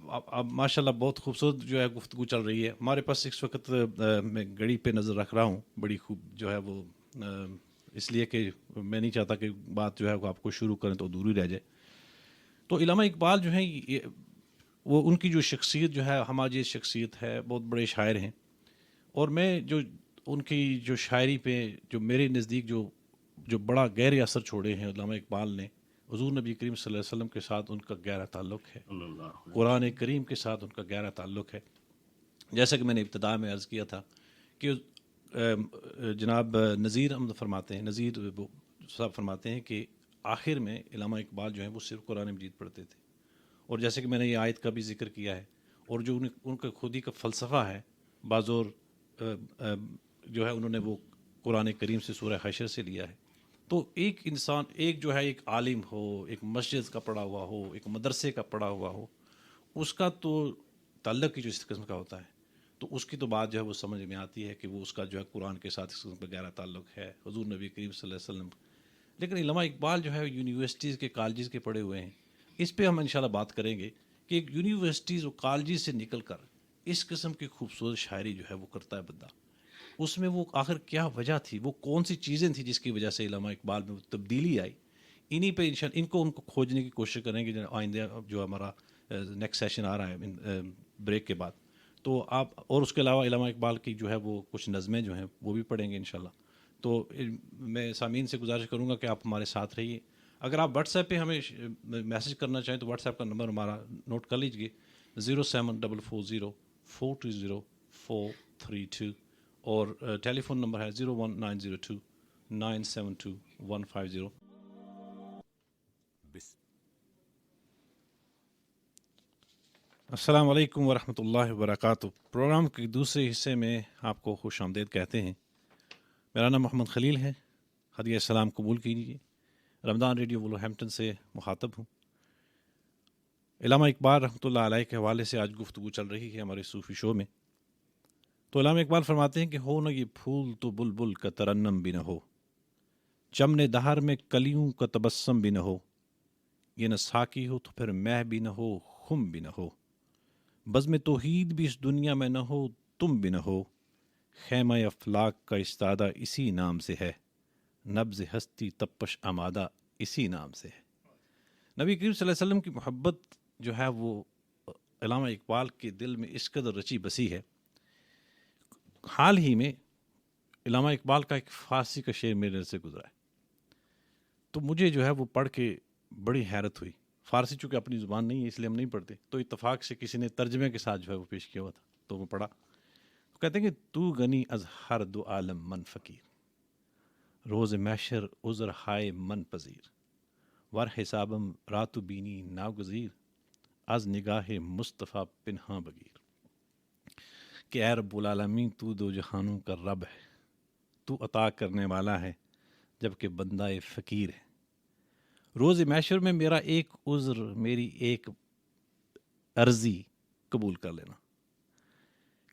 اب ماشاءاللہ بہت خوبصورت جو ہے گفتگو چل رہی ہے. ہمارے پاس اس وقت میں گھڑی پہ نظر رکھ رہا ہوں, بڑی خوب جو ہے وہ اس لیے کہ میں نہیں چاہتا کہ بات جو ہے وہ آپ کو شروع کریں تو ادھوری رہ جائے. تو علامہ اقبال جو ہیں وہ ان کی جو شخصیت جو ہے ہماری شخصیت ہے, بہت بڑے شاعر ہیں. اور میں جو ان کی جو شاعری پہ جو میرے نزدیک جو بڑا گہرے اثر چھوڑے ہیں علامہ اقبال نے, حضور نبی کریم صلی اللہ علیہ وسلم کے ساتھ ان کا گہرا تعلق ہے, قرآن کریم کے ساتھ ان کا گہرا تعلق ہے. جیسا کہ میں نے ابتدا میں عرض کیا تھا کہ جناب نذیر احمد فرماتے ہیں, نذیر صاحب فرماتے ہیں کہ آخر میں علامہ اقبال جو ہیں وہ صرف قرآن مجید پڑھتے تھے. اور جیسے کہ میں نے یہ آیت کا بھی ذکر کیا ہے, اور جو ان کا خود ہی کا فلسفہ ہے بعض اور جو ہے انہوں نے وہ قرآن کریم سے سورہ حشر سے لیا ہے. تو ایک انسان ایک جو ہے ایک عالم ہو, ایک مسجد کا پڑھا ہوا ہو, ایک مدرسے کا پڑھا ہوا ہو, اس کا تو تعلق ہی جو اس قسم کا ہوتا ہے, تو اس کی تو بات جو ہے وہ سمجھ میں آتی ہے کہ وہ اس کا جو ہے قرآن کے ساتھ اس قسم کا گہرا تعلق ہے, حضور نبی کریم صلی اللہ علیہ وسلم. لیکن علامہ اقبال جو ہے یونیورسٹیز کے کالجز کے پڑھے ہوئے ہیں. اس پہ ہم انشاءاللہ بات کریں گے کہ ایک یونیورسٹیز اور کالجز سے نکل کر اس قسم کی خوبصورت شاعری جو ہے وہ کرتا ہے بندہ. اس میں وہ آخر کیا وجہ تھی, وہ کون سی چیزیں تھیں جس کی وجہ سے علامہ اقبال میں وہ تبدیلی آئی. انہی پہ ان کو کھوجنے کی کوشش کریں گے آئندہ جو ہمارا نیکسٹ سیشن آ رہا ہے بریک کے بعد. تو آپ اور اس کے علاوہ علامہ اقبال کی جو ہے وہ کچھ نظمیں جو ہیں وہ بھی پڑھیں گے انشاءاللہ. تو میں سامعین سے گزارش کروں گا کہ آپ ہمارے ساتھ رہیے. اگر آپ واٹس ایپ پہ ہمیں میسج کرنا چاہیں تو واٹس ایپ کا نمبر ہمارا نوٹ کر لیجیے 074400432 اور ٹیلی فون نمبر ہے 01902972150. السلام علیکم ورحمۃ اللہ وبرکاتہ. پروگرام کے دوسرے حصے میں آپ کو خوش آمدید کہتے ہیں. میرا نام محمد خلیل ہے. ہدیہ السلام قبول کیجیے. رمضان ریڈیو ولورہمپٹن سے مخاطب ہوں. علامہ اقبال رحمۃ اللہ علیہ کے حوالے سے آج گفتگو چل رہی ہے ہمارے صوفی شو میں. تو علامہ اقبال فرماتے ہیں کہ ہو نہ یہ پھول تو بلبل کا ترنم بھی نہ ہو, چمن دہر میں کلیوں کا تبسم بھی نہ ہو, یہ نہ ساقی ہو تو پھر مہ بھی نہ ہو, خم بھی نہ ہو, بزم توحید بھی اس دنیا میں نہ ہو, تم بھی نہ ہو, خیمہ افلاک کا استادہ اسی نام سے ہے, نبض ہستی تپش آمادہ اسی نام سے ہے. نبی کریم صلی اللہ علیہ وسلم کی محبت جو ہے وہ علامہ اقبال کے دل میں اس قدر رچی بسی ہے. حال ہی میں علامہ اقبال کا ایک فارسی کا شعر میرے سے گزرا ہے, تو مجھے جو ہے وہ پڑھ کے بڑی حیرت ہوئی. فارسی چونکہ اپنی زبان نہیں ہے اس لیے ہم نہیں پڑھتے, تو اتفاق سے کسی نے ترجمے کے ساتھ جو ہے وہ پیش کیا ہوا تھا تو وہ پڑھا. کہتے ہیں کہ تو غنی از ہر دو عالم من فقیر, روز محشر عذر ہائے من پذیر, ور حسابم راتو بینی ناگزیر, از نگاہ مصطفیٰ پنہاں بگیر. کہ اے رب العالمین تو دو جہانوں کا رب ہے, تو عطا کرنے والا ہے جبکہ بندہ فقیر ہے. روز محشر میں میرا ایک عذر, میری ایک عرضی قبول کر لینا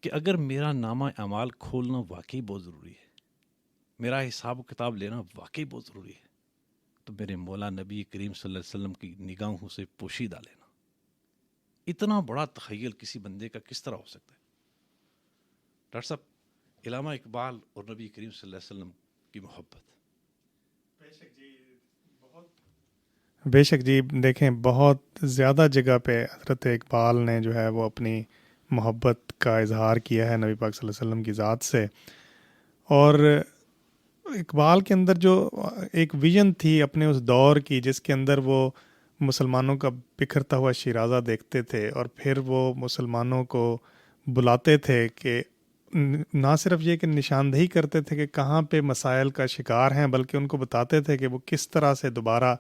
کہ اگر میرا نامہ اعمال کھولنا واقعی بہت ضروری ہے, میرا حساب و کتاب لینا واقعی بہت ضروری ہے, تو میرے مولا نبی کریم صلی اللہ علیہ وسلم کی نگاہوں سے پوشیدہ لینا. اتنا بڑا تخیل کسی بندے کا کس طرح ہو سکتا ہے؟ ڈاکٹر صاحب, علامہ اقبال اور نبی کریم صلی اللہ علیہ وسلم کی محبت. بے شک جی, دیکھیں بہت زیادہ جگہ پہ حضرت اقبال نے جو ہے وہ اپنی محبت کا اظہار کیا ہے نبی پاک صلی اللہ علیہ وسلم کی ذات سے. اور اقبال کے اندر جو ایک ویژن تھی اپنے اس دور کی, جس کے اندر وہ مسلمانوں کا بکھرتا ہوا شیرازہ دیکھتے تھے, اور پھر وہ مسلمانوں کو بلاتے تھے کہ نہ صرف یہ کہ نشاندہی کرتے تھے کہ کہاں پہ مسائل کا شکار ہیں, بلکہ ان کو بتاتے تھے کہ وہ کس طرح سے دوبارہ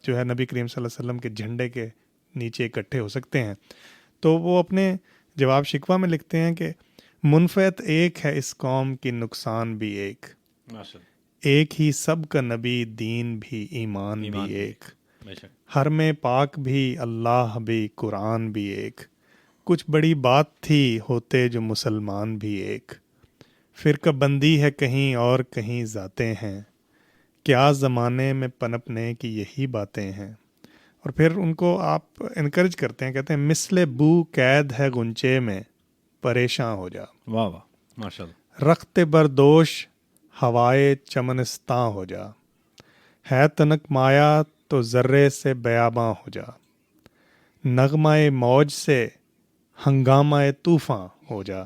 جو ہے نبی کریم صلی اللہ علیہ وسلم کے جھنڈے کے نیچے اکٹھے ہو سکتے ہیں. تو وہ اپنے جواب شکوہ میں لکھتے ہیں کہ منفعت ایک ہے اس قوم کی, نقصان بھی ایک, ایک ہی سب کا نبی, دین بھی ایمان بھی ایک, حرم پاک بھی اللہ بھی قرآن بھی ایک, کچھ بڑی بات تھی ہوتے جو مسلمان بھی ایک, فرقہ بندی ہے کہیں اور کہیں ذاتیں ہیں, کیا زمانے میں پنپنے کی یہی باتیں ہیں, اور پھر ان کو آپ انکریج کرتے ہیں، کہتے ہیں مثل بو قید ہے غنچے میں پریشاں ہو جا، واہ واہ، ماشاء اللہ، رخت بردوش ہوائے چمنستاں ہو جا، ہے تنک مایا تو ذرے سے بیاباں ہو جا، نغمہ موج سے ہنگامہ طوفاں ہو جا،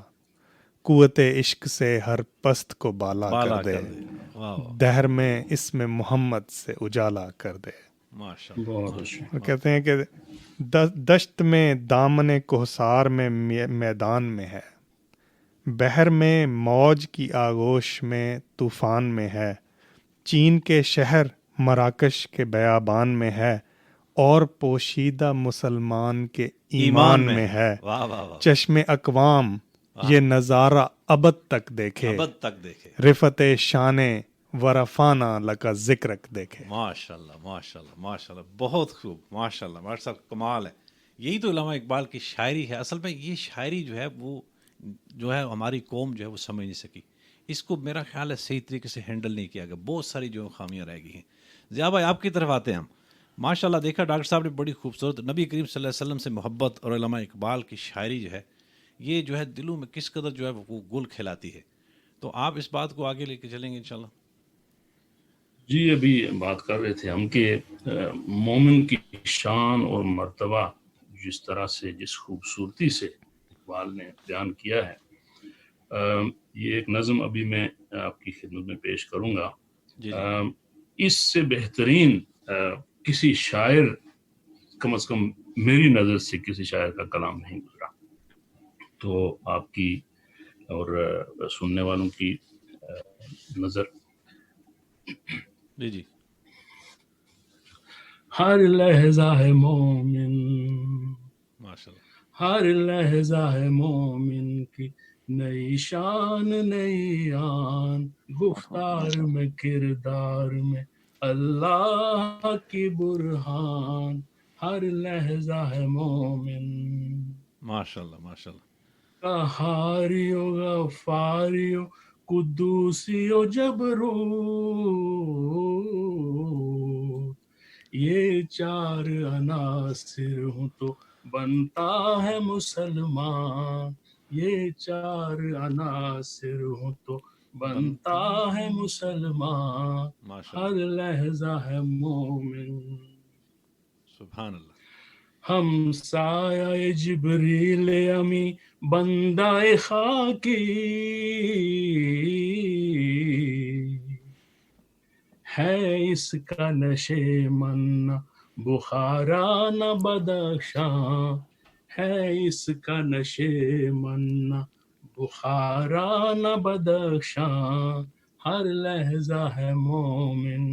قوت عشق سے ہر پست کو بالا کر بالا دے، کر دے، واہ واہ، دہر میں اس میں محمد سے اجالا کر دے۔ ماشاء اللہ، بہت اچھا۔ وہ کہتے ہیں کہ دشت میں دامن کوہسار میں میدان میں ہے، بحر میں موج کی آغوش میں طوفان میں ہے، چین کے شہر مراکش کے بیابان میں ہے، اور پوشیدہ مسلمان کے ایمان میں ہے، واہ واہ واہ، چشم اقوام یہ نظارہ ابد تک دیکھے، ابد تک دیکھے، رفت شان ورفانہ لکا ذکرک دیکھے۔ ماشاء اللہ ماشاء اللہ ماشاء اللہ، بہت خوب، ماشاء اللہ ماشاء اللہ، کمال ہے۔ یہی تو علامہ اقبال کی شاعری ہے۔ اصل میں یہ شاعری جو ہے وہ جو ہے ہماری قوم جو ہے وہ سمجھ نہیں سکی، اس کو میرا خیال ہے صحیح طریقے سے ہینڈل نہیں کیا گیا، بہت ساری جو خامیاں رہ گئی ہیں۔ ضیاء بھائی آپ کی طرف آتے ہیں ہم۔ ماشاء اللہ دیکھا ڈاکٹر صاحب نے بڑی خوبصورت نبی کریم صلی اللہ علیہ وسلم سے محبت اور علامہ اقبال کی شاعری جو ہے یہ جو ہے دلوں میں کس قدر جو ہے وہ گل کھلاتی ہے۔ تو آپ اس بات کو آگے لے کے چلیں گے انشاءاللہ۔ جی ابھی بات کر رہے تھے ہم کہ مومن کی شان اور مرتبہ جس طرح سے، جس خوبصورتی سے اقبال نے بیان کیا ہے، یہ ایک نظم ابھی میں آپ کی خدمت میں پیش کروں گا۔ جی اس سے بہترین کسی شاعر، کم از کم میری نظر سے کسی شاعر کا کلام نہیں گزرا۔ تو آپ کی اور سننے والوں کی نظر، جی جی، ہر لہجہ ہے مومن، ماشاء اللہ، ہر لہجہ ہے مومن کی نئی شان نئی آن، گفتار میں کردار میں اللہ کی برہان، ہر لہجہ ہے مومن، ماشاء اللہ ماشاء اللہ، قہاریو غفاریو قدوسیو جبروت، یہ چار عناصر ہوں تو بنتا ہے مسلمان، یہ چار عناصر ہوں تو بنتا ہے مسلمان، ماشاء ہر اللہ، لہجہ ہے مومن، سبحان اللہ، ہم سایہ جبریل امی بندہ خاکی، ہے اس کا نشے من بخارانہ بدخشاں، ہے اس کا نشے من بخارانہ بدخشاں، ہر لہجہ ہے مومن،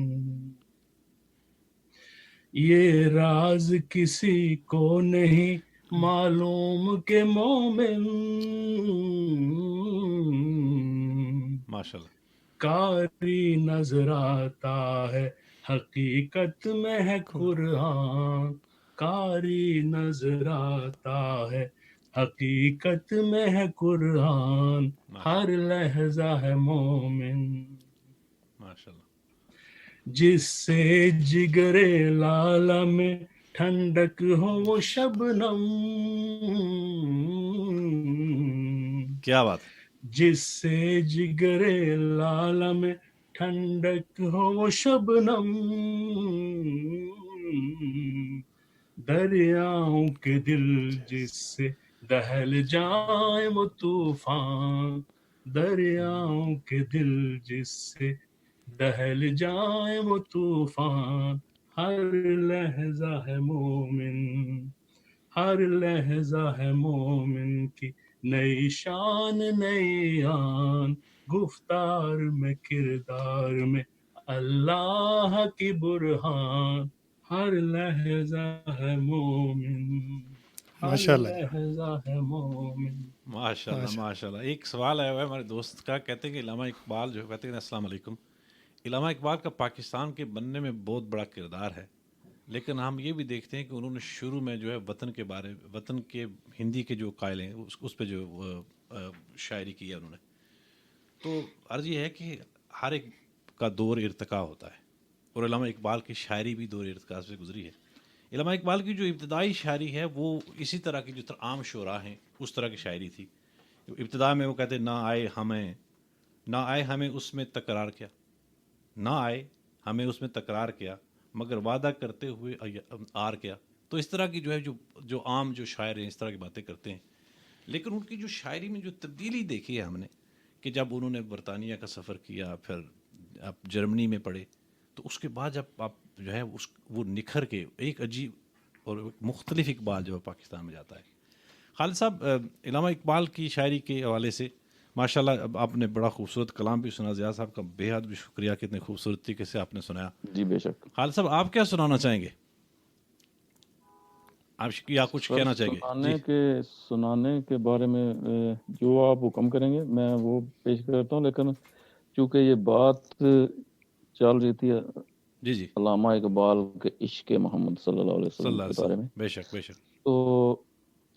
یہ راز کسی کو نہیں معلوم کہ مومن ماشاء اللہ، کاری نظر آتا ہے حقیقت میں ہے قرآن، کاری نظر آتا ہے حقیقت میں ہے قرآن، ہر لہجہ ہے مومن، ماشاء اللہ، جس سے جگر لالہ میں ٹھنڈک ہو وہ شبنم، کیا بات ہے، جس سے جگر لالہ میں ٹھنڈک ہو وہ شبنم، دریاؤں کے دل جس سے دہل جائیں وہ طوفان، دریاؤں کے دل جس سے دہل جائیں وہ طوفان، ہر لہجہ ہے مومن، ہر لہجہ ہے مومن کی نئی شان نئی آن، گفتار میں کردار میں اللہ کی برہان، ہر لہجہ ہے مومن، ہر ماشاء اللہ، لہجہ ہے مومن۔ ماشاء اللہ ماشاء اللہ۔ ایک سوال آیا ہوا ہے ہمارے دوست کا، کہتے ہیں کہ علامہ اقبال جو کہتے ہیں السلام علیکم، علامہ اقبال کا پاکستان کے بننے میں بہت بڑا کردار ہے، لیکن ہم یہ بھی دیکھتے ہیں کہ انہوں نے شروع میں جو ہے وطن کے ہندی کے جو قائل ہیں اس پہ جو شاعری کی ہے انہوں نے، تو عرض یہ ہے کہ ہر ایک کا دور ارتقا ہوتا ہے، اور علامہ اقبال کی شاعری بھی دور ارتقا سے گزری ہے۔ علامہ اقبال کی جو ابتدائی شاعری ہے وہ اسی طرح کی جو عام شعراء ہیں اس طرح کی شاعری تھی. ابتدا میں وہ کہتے نہ آئے ہمیں اس میں تکرار کیا، نہ آئے ہمیں اس میں تکرار کیا، مگر وعدہ کرتے ہوئے آر کیا. تو اس طرح کی جو ہے جو عام جو شاعر ہیں اس طرح کی باتیں کرتے ہیں. لیکن ان کی جو شاعری میں جو تبدیلی دیکھی ہے ہم نے کہ جب انہوں نے برطانیہ کا سفر کیا، پھر آپ جرمنی میں پڑھے، تو اس کے بعد جب آپ جو ہے وہ نکھر کے ایک عجیب اور مختلف اقبال جو ہے پاکستان میں جاتا ہے. خالد صاحب، علامہ اقبال کی شاعری کے حوالے سے ماشاء اللہ اب آپ نے بڑا خوبصورت کلام بھی سنا. زیاد صاحب کا بے حد بھی شکریہ کہ اتنے خوبصورت طریقے سے آپ نے سنایا. جی بے شک. خالد صاحب آپ کیا سنانا چاہیں گے؟ آپ یا کچھ کہنا چاہیں گے؟ سنانے کے بارے میں جو آپ حکم کریں گے میں وہ پیش کرتا ہوں، لیکن چونکہ یہ بات چل رہی تھی جی علامہ اقبال کے عشق محمد صلی اللہ علیہ وسلم کے بارے میں، بے شک تو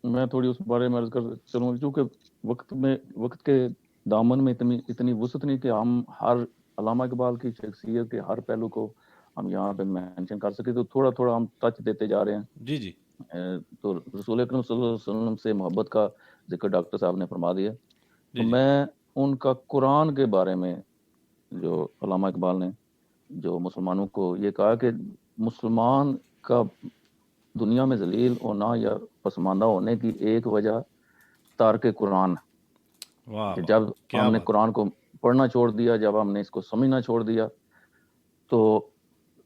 میں تھوڑی اس بارے میں عرض کر چلوں، چونکہ وقت کے دامن میں اتنی وسعت نہیں کہ ہم ہر علامہ اقبال کی شخصیت کے ہر پہلو کو ہم یہاں پہ مینشن کر سکے، تو تھوڑا تھوڑا ہم ٹچ دیتے جا رہے ہیں. جی تو رسول اکرم صلی اللہ علیہ وسلم سے محبت کا ذکر ڈاکٹر صاحب نے فرما دیا. تو میں ان کا قرآن کے بارے میں، جو علامہ اقبال نے جو مسلمانوں کو یہ کہا کہ مسلمان کا دنیا میں ذلیل ہونا یا پسماندہ ہونے کی ایک وجہ تارک قرآن، کہ جب ہم نے قرآن کو پڑھنا چھوڑ دیا، جب ہم نے اس کو سمجھنا چھوڑ دیا، تو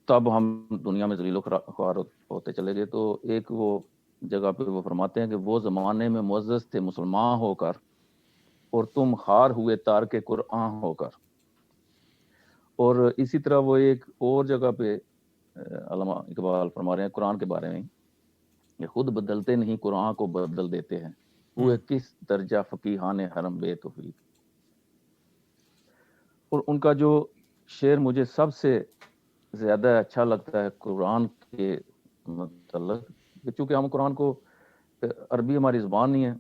تب ہم دنیا میں ذلیل و خوار ہوتے چلے گئے. تو ایک وہ جگہ پہ وہ فرماتے ہیں کہ وہ زمانے میں معزز تھے مسلمان ہو کر، اور تم خار ہوئے تارک قرآن ہو کر. اور اسی طرح وہ ایک اور جگہ پہ علامہ اقبال فرما رہے ہیں قرآن کے بارے میں کہ خود بدلتے نہیں قرآن کو بدل دیتے ہیں، ہوئے کس درجہ فقیہان حرم بے توفیق. اور ان کا جو شعر مجھے سب سے زیادہ اچھا لگتا ہے قرآن کے متعلق، چونکہ ہم قرآن کو، عربی ہماری زبان نہیں ہے،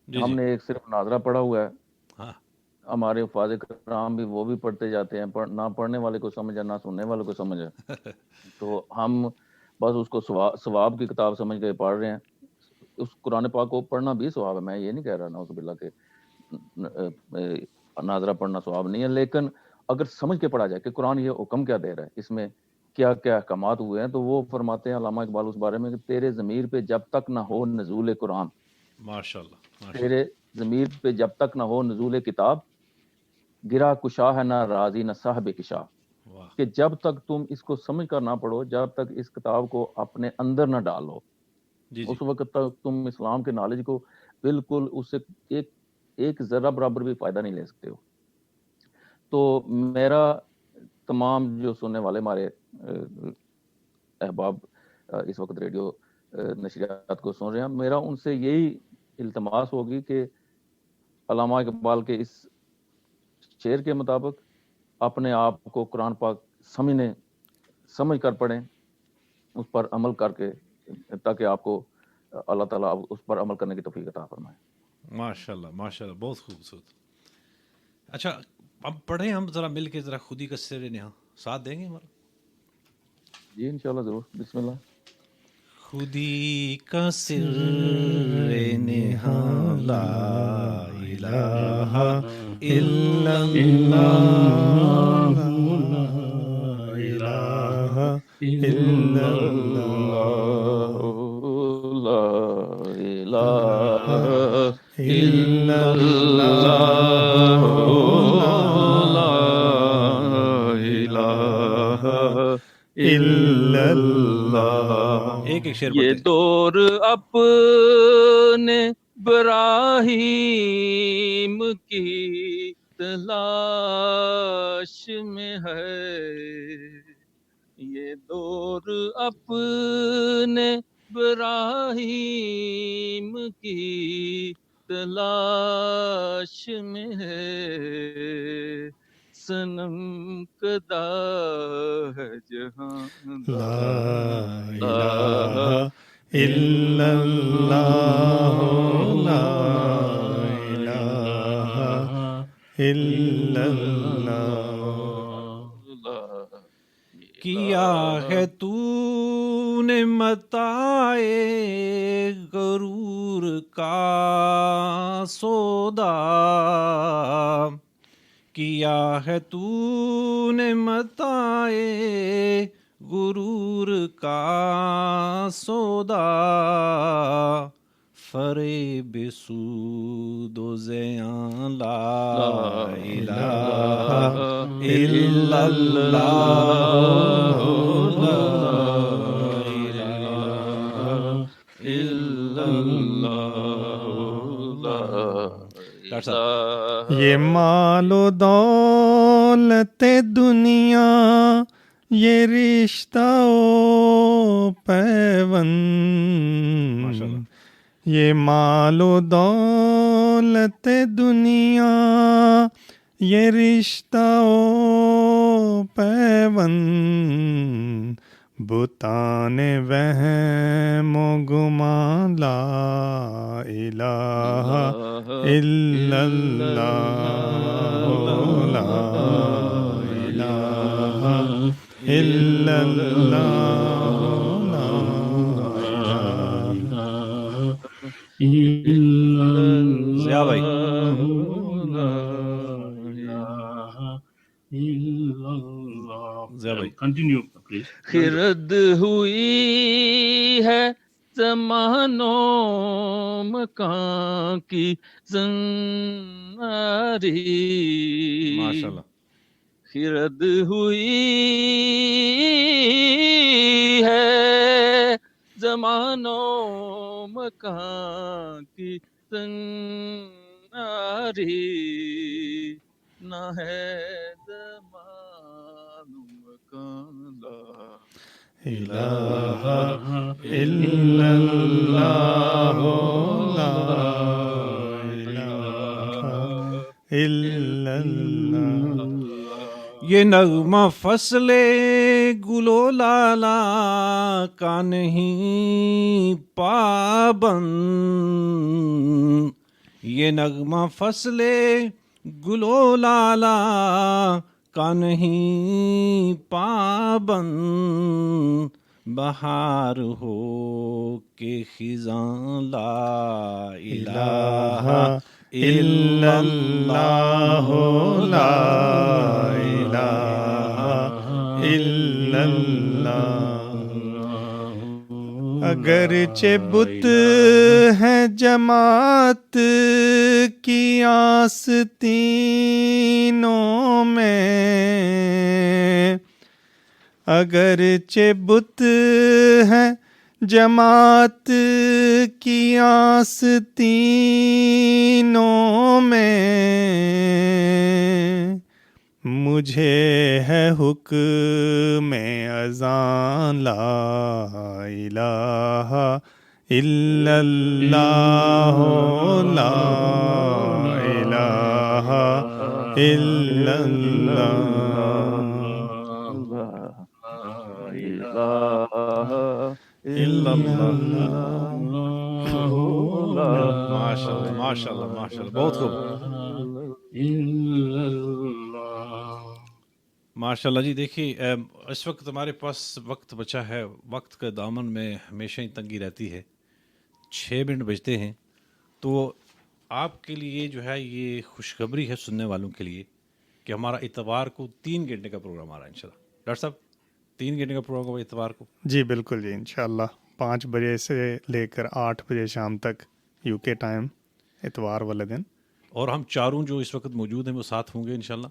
ہم نے ایک صرف ناظرہ پڑھا ہوا ہے. ہمارے حفاظ کرام بھی وہ بھی پڑھتے جاتے ہیں، نہ پڑھنے والے کو سمجھا نہ سننے والے کو سمجھا، تو ہم بس اس کو ثواب کی کتاب سمجھ کے پڑھ رہے ہیں. اس قرآن پاک کو پڑھنا بھی ثواب ہے، میں یہ نہیں کہہ رہا نعوذ باللہ کہ ناظرہ پڑھنا ثواب نہیں ہے، لیکن اگر سمجھ کے پڑھا جائے کہ قرآن یہ حکم کیا دے رہا ہے، اس میں کیا کیا احکامات ہوئے ہیں، تو وہ فرماتے ہیں علامہ اقبال اس بارے میں کہ تیرے ضمیر پہ جب تک نہ ہو نزول قرآن، ماشاءاللہ، تیرے ضمیر پہ جب تک نہ ہو نزول کتاب، گرا کشا ہے نہ راضی نہ صاحب کشاف. کہ جب تک تم اس کو سمجھ کر نہ پڑھو، جب تک اس کتاب کو اپنے اندر نہ ڈالو، اس وقت تک تم اسلام کے نالج کو بالکل اس سے ایک ذرہ برابر بھی فائدہ نہیں لے سکتے ہو. تو میرا تمام جو سننے والے ہمارے احباب اس وقت ریڈیو نشریات کو سن رہے ہیں، میرا ان سے یہی التماس ہوگی کہ علامہ اقبال کے اس شعر کے مطابق اپنے آپ کو قرآن پاک سمجھ کر پڑھیں، اس پر عمل کر کے، تاکہ آپ کو اللہ تعالیٰ اس پر عمل کرنے کی توفیق عطا فرمائے. ماشاءاللہ ماشاءاللہ، بہت خوبصورت. اچھا اب پڑھیں ہم ذرا مل کے، ذرا خودی کا سر نہا ساتھ دیں گے ہمارا؟ جی انشاءاللہ ضرور. بسم اللہ. خودی کا سر نہا لا الہ الا اللہ، لا الہ الا اللہ، لا الہ الا اللہ، لا الہ الا اللہ. ایک شعر یہ دور اپنے ابراہیم کی تلاش میں ہے، یہ دور اپنے ابراہیم کی تلاش میں ہے، صنم کدا ہے جہاں لا الہ الا اللہ، لا الہ الا اللہ. کیا ہے تو نے متائے غرور کا سودا کیا ہے تو نے متائے غرور کا سودا فریب سود و زیاں لا الہ الا اللہ لا الہ الا اللہ. یہ مال و دولت دنیا یہ رشتہ و پیوند، یہ مال و دولت دنیا یہ رشتہ و پیوند، بتان وہم و گمان لا الہ الا اللہ لا الہ الا اللہ لا ضیاء بھائی ضیاء بھائی کنٹینیو پلیز. خرد ہوئی ہے زمان و مکان کی زناری، ماشاء اللہ. خرد ہوئی ہے زمان و مکان کی زناری، نہ ہے زمان و مکان لا الہ الا اللہ لا الہ الا اللہ. یہ نغمہ فصل گل و لالا کا نہیں پابند، یہ نغمہ فصل گل و لالا کا نہیں پابند، بہار ہو کے خزاں لا الہ الا اللہ لا الہ الا اللہ. اگرچہ بت ہے جماعت کی آستینوں میں، اگرچہ بت ہے جماعت کی آستینوں میں، مجھے ہے حکم اذان لا الہ الا اللہ لا الہ الا اللہ. ماشاء اللہ ماشاء اللہ ماشاء اللہ. بہت خوب ماشاء اللہ جی. دیکھیے اس وقت ہمارے پاس وقت بچا ہے، وقت کا دامن میں ہمیشہ ہی تنگی رہتی ہے. 6 منٹ بجتے ہیں، تو آپ کے لیے جو ہے یہ خوشخبری ہے سننے والوں کے لیے کہ ہمارا اتوار کو 3 گھنٹے کا پروگرام آ رہا ہے انشاءاللہ. ڈاکٹر صاحب 3 گھنٹے کا پروگرام ہوگا اتوار کو. جی بالکل جی، انشاءاللہ 5 بجے سے لے کر 8 بجے شام تک یو کے ٹائم اتوار والے دن. اور ہم چاروں جو اس وقت موجود ہیں وہ ساتھ ہوں گے انشاءاللہ.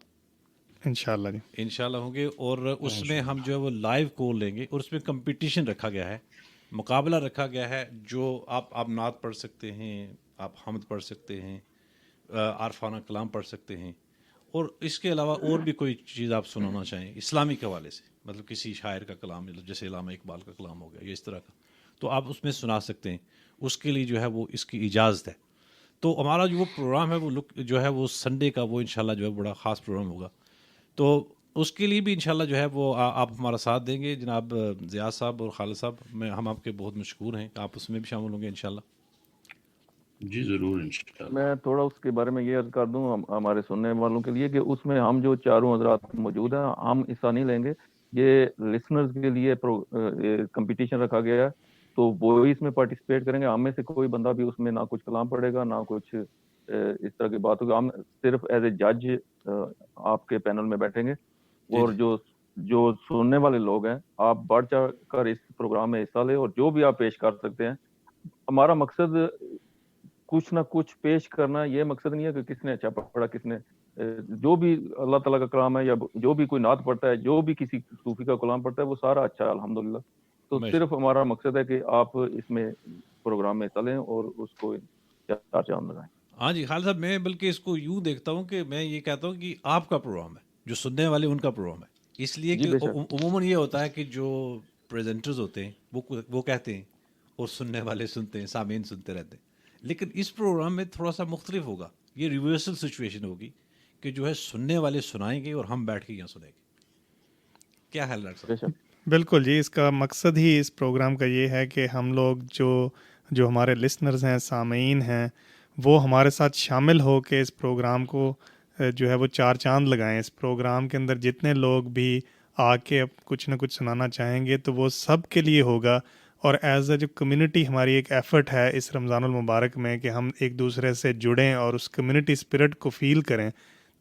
انشاءاللہ جی انشاءاللہ ہوں گے. اور اس میں ہم جو ہے وہ لائیو کال لیں گے، اور اس میں کمپٹیشن رکھا گیا ہے، مقابلہ رکھا گیا ہے. جو آپ نعت پڑھ سکتے ہیں، آپ حمد پڑھ سکتے ہیں، عارفانہ کلام پڑھ سکتے ہیں، اور اس کے علاوہ اور بھی کوئی چیز آپ سنانا چاہیں اسلامی کے حوالے سے، مطلب کسی شاعر کا کلام جیسے علامہ اقبال کا کلام ہو گیا یا اس طرح کا، تو آپ اس میں سنا سکتے ہیں. اس کے لیے جو ہے وہ اس کی اجازت ہے. تو ہمارا جو وہ پروگرام ہے وہ جو ہے وہ سنڈے کا وہ انشاءاللہ جو ہے بڑا خاص پروگرام ہوگا. تو اس کے لیے بھی انشاءاللہ جو ہے وہ آپ ہمارا ساتھ دیں گے. جناب ضیاء صاحب اور خالد صاحب، ہم آپ کے بہت مشکور ہیں کہ آپ اس میں بھی شامل ہوں گے انشاءاللہ. جی ضرور انشاءاللہ. میں تھوڑا اس کے بارے میں یہ عرض کر دوں ہمارے سننے والوں کے لیے کہ اس میں ہم جو چاروں حضرات موجود ہیں ہم حصہ نہیں لیں گے، یہ لسنرز کے لیے کمپٹیشن رکھا گیا ہے، تو وہ اس میں پارٹیسپیٹ کریں گے. ہم میں سے کوئی بندہ بھی اس میں نہ کچھ کلام پڑھے گا، نہ کچھ اس طرح کی بات ہوگی. ہم صرف ایز اے جج آپ کے پینل میں بیٹھیں گے، اور جو سننے والے لوگ ہیں آپ بڑھ چڑھ کر اس پروگرام میں حصہ لیں، اور جو بھی آپ پیش کر سکتے ہیں. ہمارا مقصد کچھ نہ کچھ پیش کرنا، یہ مقصد نہیں ہے کہ کس نے اچھا پڑھا، کس نے جو بھی اللہ تعالیٰ کا کلام ہے، یا جو بھی کوئی نعت پڑھتا ہے، جو بھی کسی صوفی کا کلام پڑھتا ہے، وہ سارا اچھا ہے الحمدللہ. تو صرف ہمارا مقصد ہے کہ آپ اس میں پروگرام میں چلیں اور اس کو چار چاند لگائیں. ہاں جی خالد صاحب، میں بلکہ اس کو یوں دیکھتا ہوں کہ میں یہ کہتا ہوں کہ آپ کا پروگرام ہے، جو سننے والے ان کا پروگرام ہے. اس لیے کہ عموماً یہ ہوتا ہے کہ جو پریزنٹرز ہوتے ہیں وہ کہتے ہیں اور سننے والے سنتے ہیں، سامعین سنتے رہتے ہیں. لیکن اس پروگرام میں تھوڑا سا مختلف ہوگا، یہ ریورسل سچویشن ہوگی کہ جو ہے سننے والے سنائیں گے اور ہم بیٹھ کے یہاں سنیں گے. کیا خیال ڈاکٹر صاحب؟ بالکل جی، اس کا مقصد ہی اس پروگرام کا یہ ہے کہ ہم لوگ جو ہمارے لسنرز ہیں، سامعین ہیں، وہ ہمارے ساتھ شامل ہو کے اس پروگرام کو جو ہے وہ چار چاند لگائیں. اس پروگرام کے اندر جتنے لوگ بھی آ کے کچھ نہ کچھ سنانا چاہیں گے تو وہ سب کے لیے ہوگا. اور ایز اے جو کمیونٹی ہماری ایک ایفرٹ ہے اس رمضان المبارک میں کہ ہم ایک دوسرے سے جڑیں اور اس کمیونٹی اسپرٹ کو فیل کریں،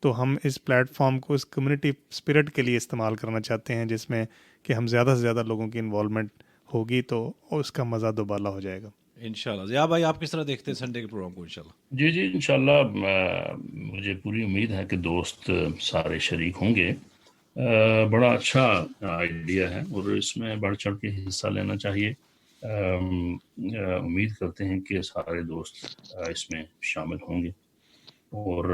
تو ہم اس پلیٹ فارم کو اس کمیونٹی اسپرٹ کے لیے استعمال کرنا چاہتے ہیں، جس میں کہ ہم زیادہ سے زیادہ لوگوں کی انوالومنٹ ہوگی تو اس کا مزہ دوبالا ہو جائے گا انشاءاللہ. ضیاء بھائی آپ کس طرح دیکھتے ہیں سنڈے کے پروگرام کو؟ انشاءاللہ جی انشاءاللہ مجھے پوری امید ہے کہ دوست سارے شریک ہوں گے. بڑا اچھا آئیڈیا ہے اور اس میں بڑھ چڑھ کے حصہ لینا چاہیے. امید کرتے ہیں کہ سارے دوست اس میں شامل ہوں گے، اور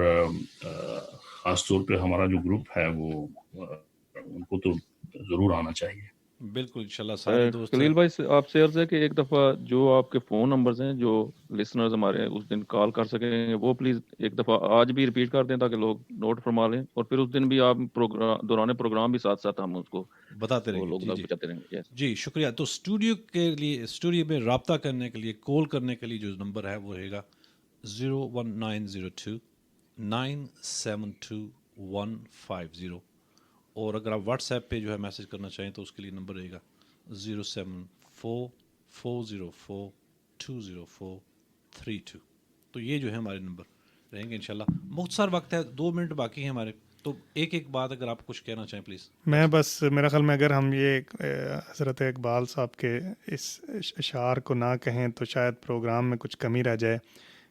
خاص طور پہ ہمارا جو گروپ ہے وہ ان کو تو ضرور آنا چاہیے. بالکل انشاءاللہ سارے دوست. خلیل بھائی آپ سے عرض ہے کہ ایک دفعہ جو آپ کے فون نمبرز ہیں جو لسنرز ہمارے اس دن کال کر سکیں وہ پلیز ایک دفعہ آج بھی ریپیٹ کر دیں تاکہ لوگ نوٹ فرما لیں، اور پھر اس دن بھی آپ دوران پروگرام بھی ساتھ ساتھ ہم اس کو بتاتے رہیں لوگ گے. بچاتے رہیں گے. جی شکریہ. تو اسٹوڈیو کے لیے، اسٹوڈیو میں رابطہ کرنے کے لیے، کال کرنے کے لیے جو نمبر ہے وہ رہے گا 01902 972 150. اور اگر آپ واٹس ایپ پہ جو ہے میسج کرنا چاہیں تو اس کے لیے نمبر رہے گا 074 404 20432. تو یہ جو ہے ہمارے نمبر رہیں گے انشاءاللہ. مختصر وقت ہے، 2 منٹ باقی ہیں ہمارے، تو ایک بات اگر آپ کچھ کہنا چاہیں پلیز. میں بس میرا خیال میں اگر ہم یہ حضرت اقبال صاحب کے اس اشعار کو نہ کہیں تو شاید پروگرام میں کچھ کمی رہ جائے،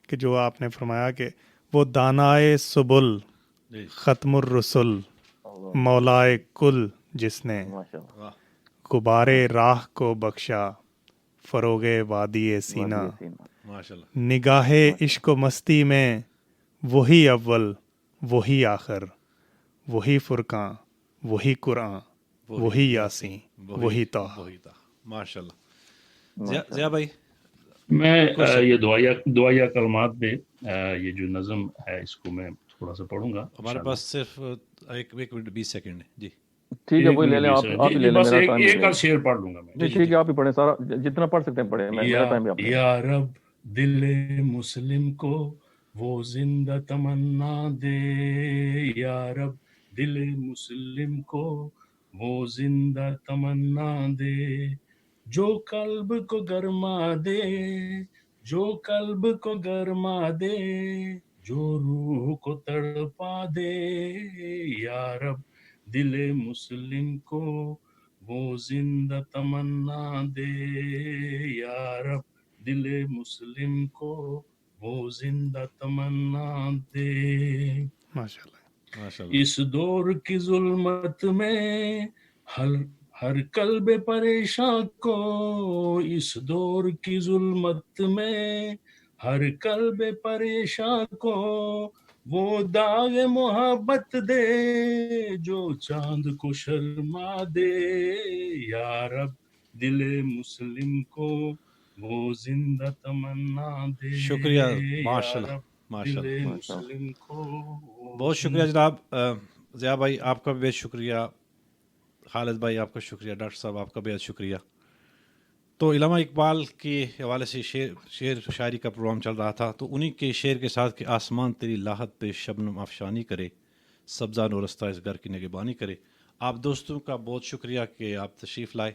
کہ جو آپ نے فرمایا کہ وہ دانائے سبل ختم الرسل مولائے کل جس نے غبارے راہ کو بخشا فروغ وادی سینہ. نگاہ عشق و مستی میں وہی اول وہی آخر، وہی فرقاں وہی قرآن وہی یاسین وہی طہ. ماشاء اللہ. ضیاء بھائی میں یہ دعائیہ کلمات پہ یہ جو نظم ہے اس کو میں تھوڑا سا پڑھوں گا. ہمارے پاس صرف 1 منٹ 20 سیکنڈ ہے. جی ٹھیک ہے، وہی لے لیں آپ ہی لے لیں. میرا ٹائم ایک شعر پڑھ لوں گا میں. جی ٹھیک ہے، آپ ہی پڑھیں، سارا جتنا پڑھ سکتے ہیں پڑھیں. میرا ٹائم بھی آپ لیں. یا رب دل مسلم کو وہ زندہ تمنا دے، یا رب دل مسلم کو وہ زندہ تمنا دے، جو قلب کو گرما دے، جو قلب کو گرما دے، جو روح کو تڑپا دے. یا رب دل مسلم کو وہ زندہ تمنا دے، یا رب دل مسلم کو وہ زندہ تمنا دے. ماشاءاللہ. اس دور کی ظلمت میں ہر قلب پریشاں کو، اس دور کی ظلمت میں ہر قلب پریشاں کو وہ داغ محبت دے، جو چاند کو شرما دے. یا رب دل مسلم کو وہ زندہ تمنا دے. شکریہ. ماشاءاللہ دل مسلم کو بہت شکریہ جناب. ضیاء بھائی آپ کا بھی بہت شکریہ، خالد بھائی آپ کا شکریہ، ڈاکٹر صاحب آپ کا بہت شکریہ. تو علامہ اقبال کے حوالے سے شعر شاعری کا پروگرام چل رہا تھا، تو انہی کے شعر کے ساتھ کہ آسمان تیری لاحت پہ شبنم افشانی کرے، سبزہ نورستہ اس گھر کی نگہبانی کرے. آپ دوستوں کا بہت شکریہ کہ آپ تشریف لائے.